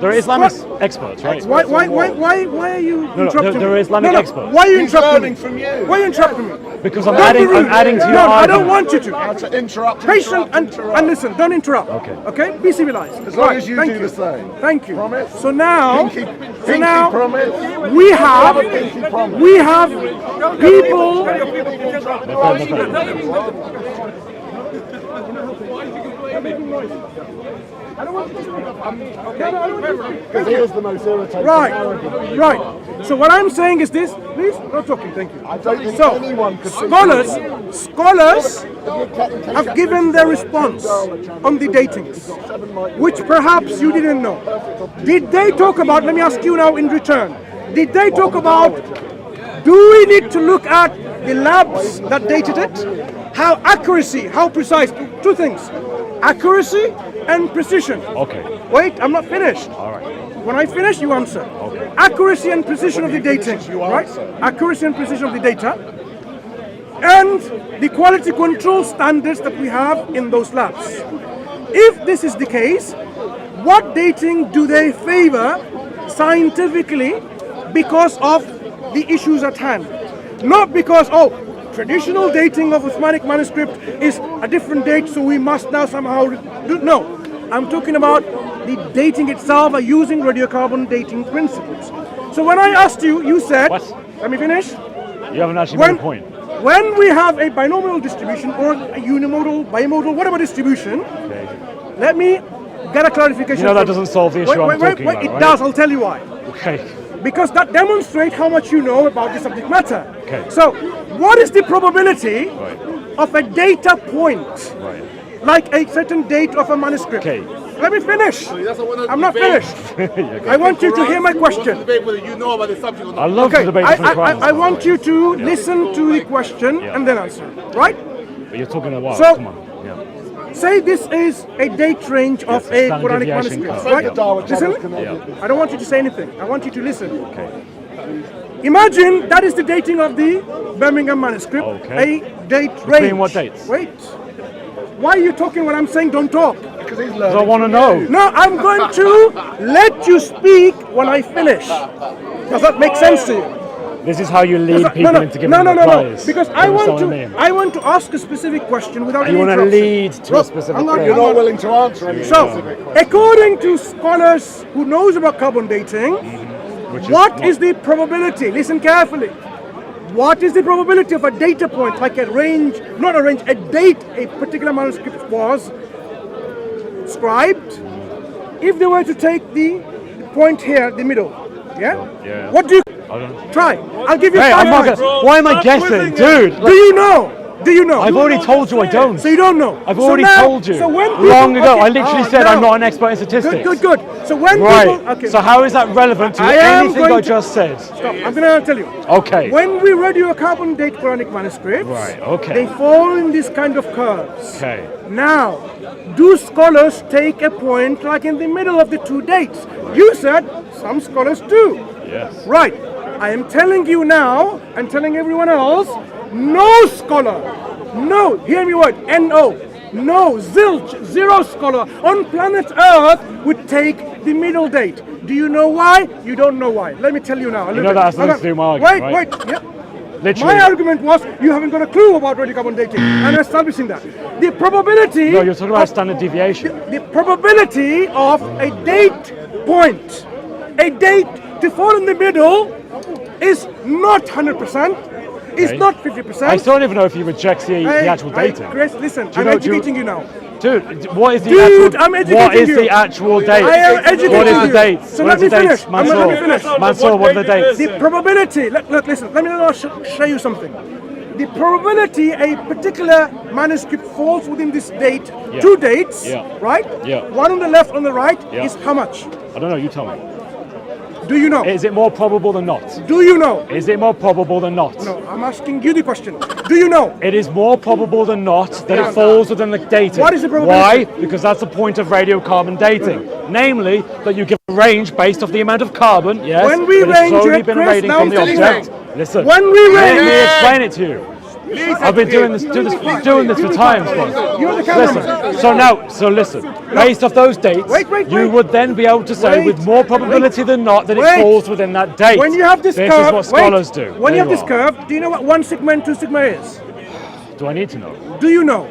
They're Islamic experts, right?
Why are you interrupting
they're
me?
Islamic experts.
Why are you interrupting me?
from you.
Why are you interrupting me?
Because I'm
Don't be
adding
rude.
to your
No, I
argument.
don't want you to.
How to interrupt.
Patient and listen. Don't interrupt. Okay. Be civilized.
As long as you do the same.
Thank you.
Promise?
So now,
Pinky promise.
we have
Pinky promise.
people.
Because he is the most irritating.
Right. So what I'm saying is this. Please, no talking. Thank you.
I don't think
So,
anyone could
scholars have given their response on the datings, which perhaps you didn't know. Did they talk about, let me ask you now in return, did they talk about, do we need to look at the labs that dated it? How accuracy, how precise? Two things, accuracy and precision.
Okay.
Wait, I'm not finished.
All right.
When I finish, you answer.
Okay.
Accuracy and precision of the dating, right? Accuracy and precision of the data, and the quality control standards that we have in those labs. If this is the case, what dating do they favor scientifically because of the issues at hand? Not because, traditional dating of Uthmanic manuscript is a different date, so we must now somehow do. No, I'm talking about the dating itself are using radiocarbon dating principles. So when I asked you, you said,
What?
let me finish.
You haven't actually made a point.
When we have a binomial distribution or a unimodal, bimodal, whatever distribution, let me get a clarification.
You know that doesn't solve the issue I'm talking about,
It
right?
does, I'll tell you why.
Okay.
Because that demonstrates how much you know about the subject matter.
Okay.
So, what is the probability of a data point, like a certain date of a manuscript?
Okay.
Let me finish. I'm not finished. I want you to hear my question.
I love to debate different crimes.
I want you to listen to the question and then answer. Right?
But you're talking a while.
So-
Come on. Yeah.
Say this is a date range of a
standard
Quranic
deviation
manuscript.
curve.
Right?
Yeah.
Listen. I don't want you to say anything. I want you to listen.
Okay.
Imagine that is the dating of the Birmingham manuscript.
Okay.
A date range.
Between what dates?
Wait. Why are you talking when I'm saying don't talk?
Because he's
I want to know.
No, I'm going to let you speak when I finish. Does that make sense to you?
This is how you lead people into giving
no,
replies.
because
You
I
understand what
want to ask a specific question without
You
any
want to
interruption.
lead to a specific
I'm not-
thing.
You're not willing to answer any
So,
specific question.
according to scholars who knows about carbon dating,
Which
what is the probability? Listen carefully. What is the probability of a data point, like a range, not a range, a date a particular manuscript was scribed, if they were to take the point here, the middle, yeah?
Yeah.
What do you
I don't know.
try? I'll give you
Hey,
5
I'm not
points.
gonna, why am I guessing? Dude,
Do you know? Do you know?
I've already told you I don't.
So you don't know.
I've
So
already
now-
told you.
So when people,
long ago,
okay,
I literally said I'm
now.
not an expert in statistics.
Good. So when
Right.
people, okay,
So how is that relevant to
I am
anything
going
I
to-
just said?
stop. I'm gonna tell you.
Okay.
When we radiocarbon date Quranic manuscripts,
Right, okay.
they fall in this kind of curves.
Okay.
Now, do scholars take a point like in the middle of the two dates? You said some scholars do.
Yes.
Right. I am telling you now, and telling everyone else, no scholar, no, hear me word, N-O, no, zilch, zero scholar on planet Earth would take the middle date. Do you know why? You don't know why. Let me tell you now.
You know that has nothing to do with my argument, right?
Wait. Yep.
Literally.
My argument was you haven't got a clue about radiocarbon dating and establishing that. The probability.
No, you're talking about
of-
standard deviation.
the probability of a date point, a date to fall in the middle is not 100%, it's
Okay.
not 50%.
I still don't even know if he rejects the actual dating.
Chris, listen,
Do you
I'm
know- do you-
educating you now.
Dude, what is the
Dude,
actual?
I'm educating
what is
you.
the actual date?
I am educating
What is the
you.
date?
So
what
let
is
me
the
finish.
date?
Let me finish.
Mansur, what are the dates?
The probability, look, listen, let me now show you something. The probability a particular manuscript falls within this date,
Yeah.
two dates,
Yeah.
right?
Yeah.
One on the left, on the right,
Yeah.
is how much?
I don't know. You tell me.
Do you know?
Is it more probable than not?
Do you know?
Is it more probable than not?
No, I'm asking you the question. Do you know?
It is more probable than not that it falls within the dating.
What is the probability?
Why? Because that's the point of radiocarbon dating. Namely, that you give a range based off the amount of carbon, yes,
When we
that has
range
slowly
it,
been
Chris,
radiating
now
from the
I'm telling
object.
you.
Listen,
When we
let
range
me explain it to you. I've been doing this for times, boss.
You're the cameraman.
So listen, based off those dates, you would then be able to say with more probability than not that it falls within that date.
When you have this curve,
is what scholars do.
When you have
There
this curve, do you know what 1 sigma and 2 sigma is?
Do I need to know?
Do you know?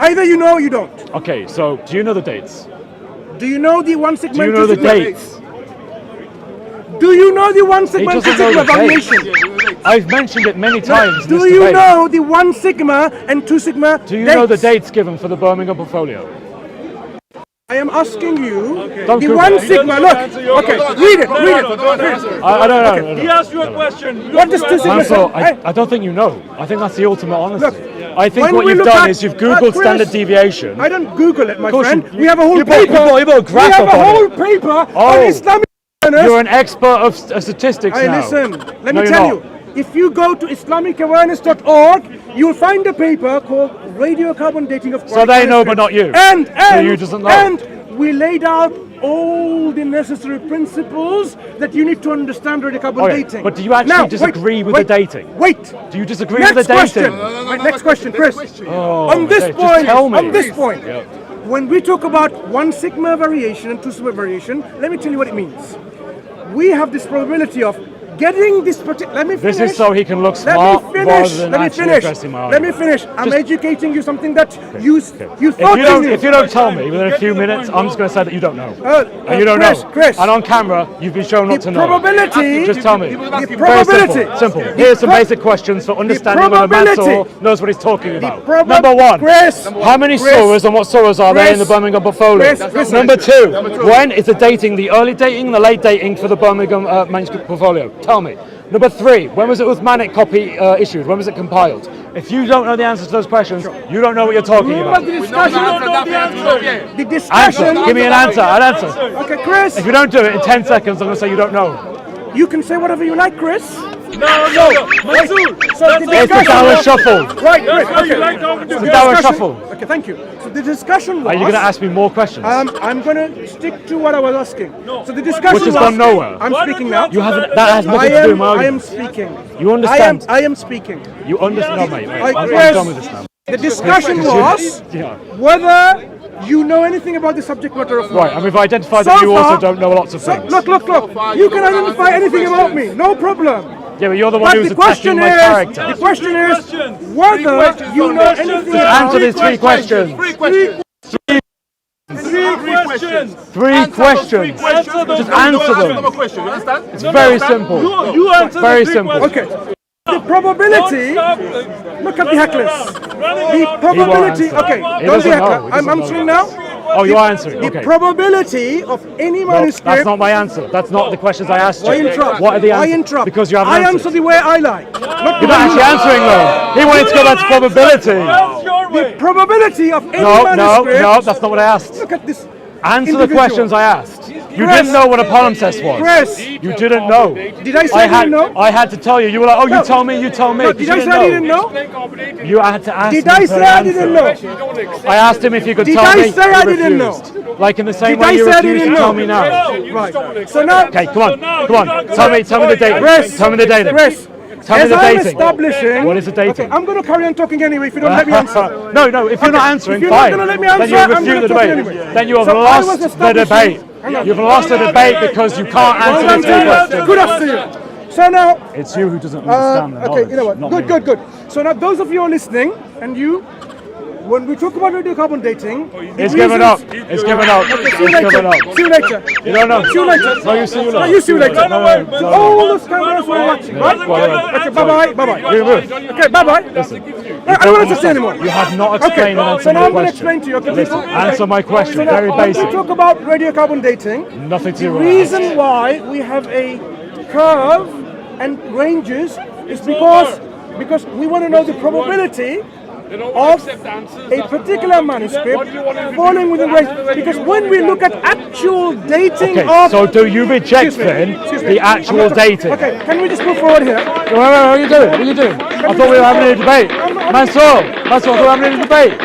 Either you know or you don't.
Okay, so do you know the dates?
Do you know the 1 sigma
Do you
and 2
know the
sigma?
dates?
Do you know the 1
He
sigma and 2
doesn't know
sigma
the dates.
variation?
I've mentioned it many times in
Do
this
you
debate.
know the 1 sigma and 2 sigma
Do you
dates?
know the dates given for the Birmingham portfolio?
I am asking you
Don't
the
Google
1
it.
sigma. Look, okay, read it.
I don't know.
He asked you a question.
What does 2 sigma
Mansur,
say?
I don't think you know. I think that's the ultimate honesty.
Look,
I think
when
what
we
you've
look
done
at-
is you've Googled
Chris,
standard deviation.
I don't Google it, my
course
friend.
you-
We have a whole
you bought-
paper.
you bought a graph
we have
up
a
on
whole
it.
paper on
Oh.
Islamic.
You're an expert of statistics
Hey,
now.
listen, let
No,
me
you're
tell
not.
you. If you go to IslamicAwareness.org, you'll find a paper called Radiocarbon Dating of
So they know, but not you.
And
you doesn't know.
And we laid out all the necessary principles that you need to understand radiocarbon
Okay,
dating.
but do you actually
Now,
disagree with
wait,
the dating?
Wait.
Do you disagree
Next
with the dating?
question. Wait, next question, Chris.
Oh,
on this
okay, just
point,
tell me.
on this point,
Yeah.
when we talk about 1 sigma variation and 2 sigma variation, let me tell you what it means. We have this probability of getting this particular. Let me finish.
This is so he can look
Let
smart
me finish.
rather than
Let me
actually
finish.
addressing my
Let me
argument.
finish. I'm educating you something that you thought
If
you knew.
you don't tell me within a few minutes, I'm just going to say that you don't know. And you don't
Chris,
know.
Chris.
And on camera, you've been shown not to know.
Probability.
Just tell me.
The
Very
probability.
simple. Here's some basic questions for understanding whether
probability.
Mansur knows what he's talking about.
proba-
Number one,
Chris.
how many
Chris.
surahs and what surahs are there in the
Chris.
Birmingham porfolio?
Chris. Listen.
Number two, when is the dating, the early dating, the late dating for the Birmingham manuscript portfolio? Tell me. Number three, when was the Uthmanic copy issued? When was it compiled? If you don't know the answers to those questions, you don't know what you're talking about.
The discussion. The discussion.
Answer. Give me an answer. An answer.
Okay, Chris.
If you don't do it in 10 seconds, I'm going to say you don't know.
You can say whatever you like, Chris.
No. Mansur,
So the
It's the Dawah
discussion.
shuffle.
Right, Chris.
how you
Okay.
like talking to
So
me.
the
Dawah
discussion-
shuffle.
Okay, thank you. So the discussion was.
Are you going to ask me more questions?
I'm going to stick to what I was asking. So the discussion
Which has
was.
gone nowhere.
I'm speaking now.
You haven't. That has nothing to do with my
I am
argument.
speaking.
You understand?
I am speaking.
You understand? No, mate. I'm
Chris,
done with this now.
The discussion was
Yeah.
whether you know anything about the subject matter of
Right, and we've identified
So
that you also
far-
don't know lots of
So,
things.
look. You can identify anything about me, no problem.
Yeah, but you're the one
But
who's
the question
attacking my character.
the question is whether you know anything about.
Answer these three questions.
Three questions.
Three questions.
Answer them.
Just answer them.
question, you understand?
It's very simple.
You answer
Very
the three
simple.
questions.
Okay. The probability. Look at the hecklers. The probability.
answer.
Okay.
He
Don't be
doesn't know.
heckler.
He
I'm
doesn't
answering
know.
now.
Oh, you are answering.
The
Okay.
probability of any
No,
manuscript.
that's not my answer. That's not the questions I asked you.
Why interrupt?
What are the
Why
answers?
interrupt?
Because you haven't
I
answered.
answer the way I like. Not the
You're not
way
actually
you-
answering though. He wanted to go back to probability.
That's your way.
Probability of any
No,
manuscript.
that's not what I asked.
Look at this.
Answer the
individual.
questions I asked. You
Chris.
didn't know what a palimpsest was.
Chris.
You didn't know.
Did I say I didn't know?
I had to tell you. You were like, oh,
No.
you tell me, you tell me.
No,
'cause
did
you
I say I didn't know?
You had to ask
Did
me
I
for
say
an
I
answer.
didn't know?
I asked him if he could
Did
tell
I
me.
say
he
I didn't
refused. Like in the same
Did
way
I
you
say I
refused
didn't
to tell
know?
me now.
Right. So now,
Okay, come on. Tell me the dating.
Chris,
Tell me the dating.
Chris,
Tell me
as
the
I'm
dating.
establishing.
What is the dating?
Okay, I'm going to carry on talking anyway if you don't let me answer.
No, if you're not answering,
If you're not
fine.
gonna let me
Then
answer,
you
I'm
refute
gonna
the
talk
debate.
anyway.
Then you have
So I was
lost the
establishing-
debate. You've lost the debate because you can't answer the three questions.
Good after you. So now,
It's you who doesn't understand the
okay,
knowledge,
you know what?
not
Good,
me.
good. So now, those of you who are listening, and you, when we talk about radiocarbon dating, the
It's given up.
reasons-
It's given up.
See you
It's given
later.
up.
See you later.
You don't know.
See you later.
No, you see you later.
No, you see you later.
No.
All those cameras were watching, right? Okay, bye-bye, bye-bye.
You move.
Okay, bye-bye. I don't want to say anymore.
You have not
Okay,
explained and
so
answered
now
my
I'm going to
question.
explain to you. Okay,
Listen,
okay.
answer my question.
So now,
Very
when
basic.
we talk about radiocarbon dating,
Nothing to
the
do with
reason why we have a curve and ranges is because we want to know the probability of a particular manuscript falling within race. Because when we look at actual dating of...
so do you reject then the actual dating?
Okay, can we just move forward here?
Wait, what are you doing? What are you doing? I thought we were having a debate. Mansur, I thought we were having a debate.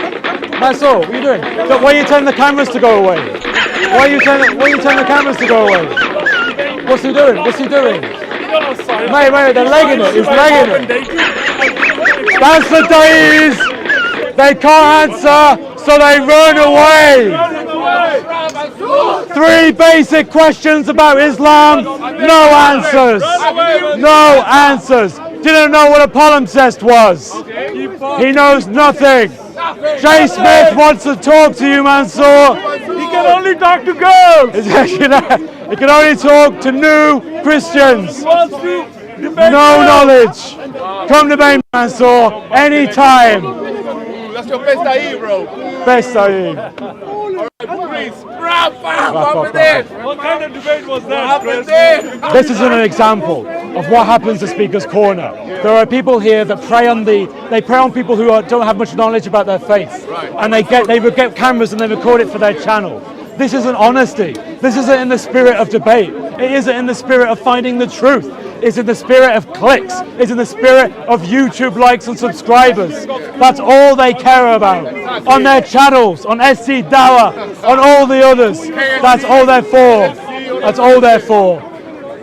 Mansur, what are you doing? So why are you telling the cameras to go away? Why are you telling the cameras to go away? What's he doing? What's he doing? Mate, they're legging it. He's legging it. That's the days. They can't answer, so they run away. 3 basic questions about Islam, no answers. No answers. Didn't know what a palimpsest was. He knows nothing. Jay Smith wants to talk to you, Mansur.
He can only talk to girls.
He can only talk to new Christians. No knowledge. Come to me, Mansur, anytime.
That's your best day, bro.
Best day.
What kind of debate was that?
This is an example of what happens to Speaker's Corner. There are people here that prey on people who don't have much knowledge about their faith, and they get cameras and they record it for their channel. This isn't honesty. This isn't in the spirit of debate. It isn't in the spirit of finding the truth. It's in the spirit of clicks. It's in the spirit of YouTube likes and subscribers. That's all they care about. On their channels, on SC Dawah, on all the others. That's all they're for. That's all they're for.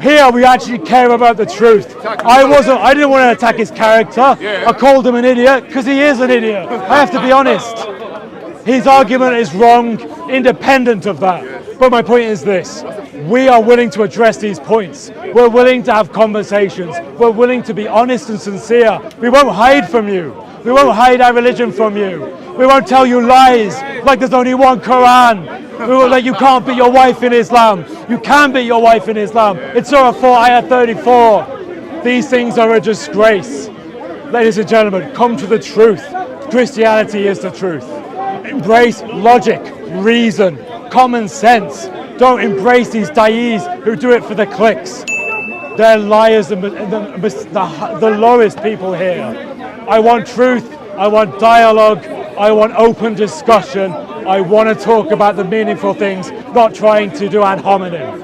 Here we actually care about the truth. I didn't want to attack his character. I called him an idiot because he is an idiot. I have to be honest. His argument is wrong, independent of that. But my point is this. We are willing to address these points. We're willing to have conversations. We're willing to be honest and sincere. We won't hide from you. We won't hide our religion from you. We won't tell you lies like there's only one Quran. We will let you can't beat your wife in Islam. You can beat your wife in Islam. It's Surah 4, Ayah 34. These things are a disgrace. Ladies and gentlemen, come to the truth. Christianity is the truth. Embrace logic, reason, common sense. Don't embrace these da'is who do it for the clicks. They're liars and the lowest people here. I want truth. I want dialogue. I want open discussion. I want to talk about the meaningful things, not trying to do ad hominem.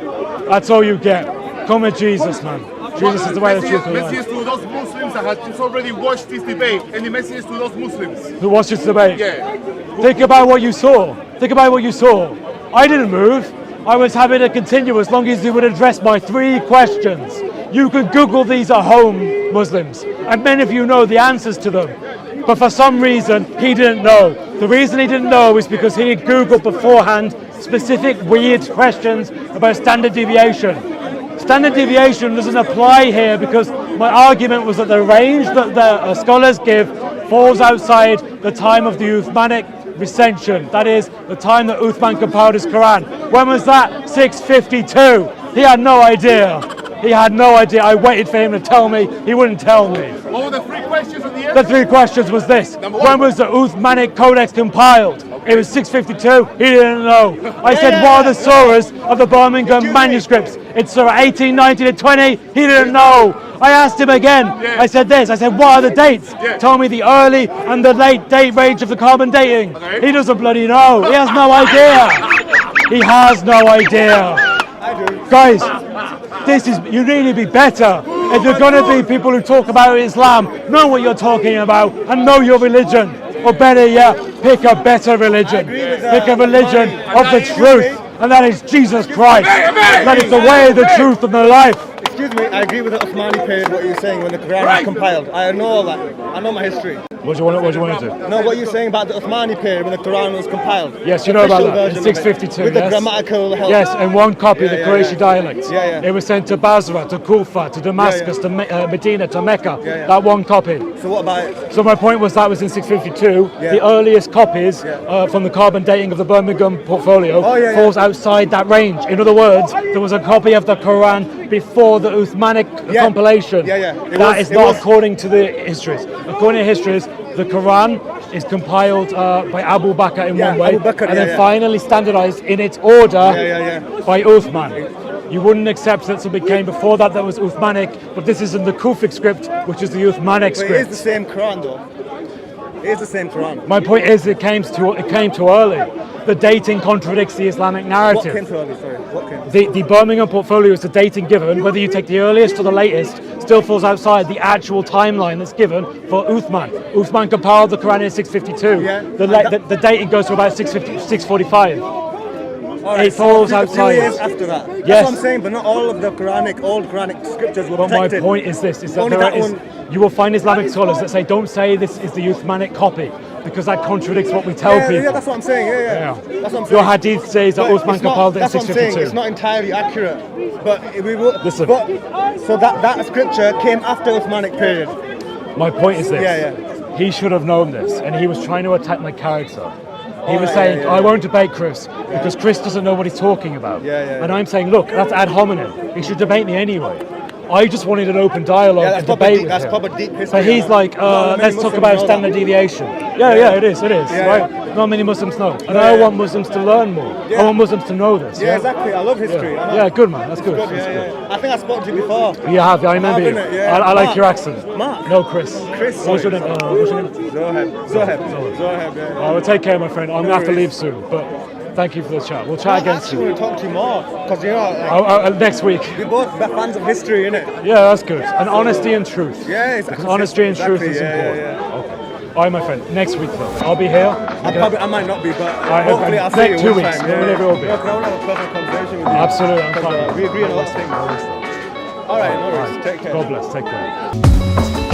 That's all you get. Come with Jesus, man. Jesus is the way, the truth, and the life.
Message to those Muslims that have already watched this debate. Any message to those Muslims?
Who watched this debate?
Yeah.
Think about what you saw. Think about what you saw. I didn't move. I was happy to continue as long as you would address my 3 questions. You could Google these at home, Muslims, and many of you know the answers to them. But for some reason, he didn't know. The reason he didn't know is because he had Googled beforehand specific weird questions about standard deviation. Standard deviation doesn't apply here because my argument was that the range that the scholars give falls outside the time of the Uthmanic recension. That is, the time that Uthman compiled his Quran. When was that? 652. He had no idea. He had no idea. I waited for him to tell me. He wouldn't tell me.
What were the 3 questions at the end?
The 3 questions was this. When was the Uthmanic codex compiled? It was 652. He didn't know. I said, what are the surahs of the Birmingham manuscripts? It's Surah 18, 19, and 20. He didn't know. I asked him again. I said this. I said, what are the dates? Tell me the early and the late date range of the carbon dating. He doesn't bloody know. He has no idea. He has no idea. Guys, you need to be better. If you're going to be people who talk about Islam, know what you're talking about and know your religion. Or better yet, pick a better religion. Pick a religion of the truth. And that is Jesus Christ. That is the way, the truth, and the life.
Excuse me, I agree with the Uthmani period, what you're saying when the Quran was compiled. I know all that. I know my history.
What do you want to do?
No, what you're saying about the Uthmani period when the Quran was compiled.
Yes, you know about that. In 652.
With the grammatical help.
Yes, and one copy, the Qurayshi dialect.
Yeah.
It was sent to Basra, to Kufa, to Damascus, to Medina, to Mecca. That one copy.
So what about it?
So my point was that was in 652. The earliest copies from the carbon dating of the Birmingham portfolio falls outside that range. In other words, there was a copy of the Quran before the Uthmanic compilation. That is not according to the histories. According to histories, the Quran is compiled by Abu Bakr in one way, and then finally standardized in its order by Uthman. You wouldn't accept that something came before that was Uthmanic, but this is in the Kufic script, which is the Uthmanic script.
It is the same Quran though. It is the same Quran.
My point is, it came too early. The dating contradicts the Islamic
What
narrative.
came too early? Sorry. What came?
The Birmingham portfolio is the dating given, whether you take the earliest or the latest, still falls outside the actual timeline that's given for Uthman. Uthman compiled the Quran in 652.
Yeah.
The dating goes to about 645.
Right,
It falls
a few
outside.
years after that. That's
Yes.
what I'm saying, but not all of the old Quranic scriptures were
But my
protected.
point is this: is that
Only
there
that
is,
one-
you will find Islamic scholars that say, "Don't say this is the Uthmanic copy," because that contradicts what we tell
Yeah,
people.
yeah, that's what I'm saying. Yeah. That's what I'm saying.
Your hadith says that
But
Uthman
it's not-
compiled it in
That's what I'm saying.
652.
It's not entirely accurate, but we will.
Listen.
But, so that scripture came after Uthmanic period.
My point is this:
Yeah.
he should have known this, and he was trying to attack my character. He was
right,
saying,
yeah.
"I won't debate Chris because Chris doesn't know what he's talking about."
Yeah.
And I'm saying, "Look, that's ad hominem. He should debate me anyway." I just wanted an open dialogue
Yeah, that's
and
proper
debate
deep-
with
that's
him.
proper deep history,
But he's
man.
like,
Not many
let's talk
Muslims
about
know
standard
that.
deviation. Yeah, it is,
Yeah,
right? Not many Muslims know. And I want Muslims to learn more. I want Muslims to know this.
Yeah, exactly. I love history.
Yeah,
I know.
yeah, good man. That's good.
Good,
That's good.
yeah. I think I spoke to you before.
You have, I remember you.
innit? Yeah.
I like
Mark.
your accent.
Mark.
No, Chris.
Chris,
What's your
sorry.
name? What's your name?
Zoheb, yeah.
Well, take care, my friend. I'm going to have to
worries.
leave soon. But thank you for the chat. We'll chat
I
again
actually
soon.
want to talk to you more, because you know, like,
Next week.
we're both fans of history, innit?
Yeah, that's good. And honesty and truth.
Yeah,
Because honesty and truth is important. Okay. All right, my friend. Next week, though. I'll be here.
I might not be, but
right,
hopefully I'll see
next
you
2
one
weeks,
time.
whenever it will be.
Yeah, 'cause I want to have a personal conversation with you.
Absolutely, I'm
'Cause,
fine.
we agree on a lot of things. All right, no worries. Take care.
God bless. Take care.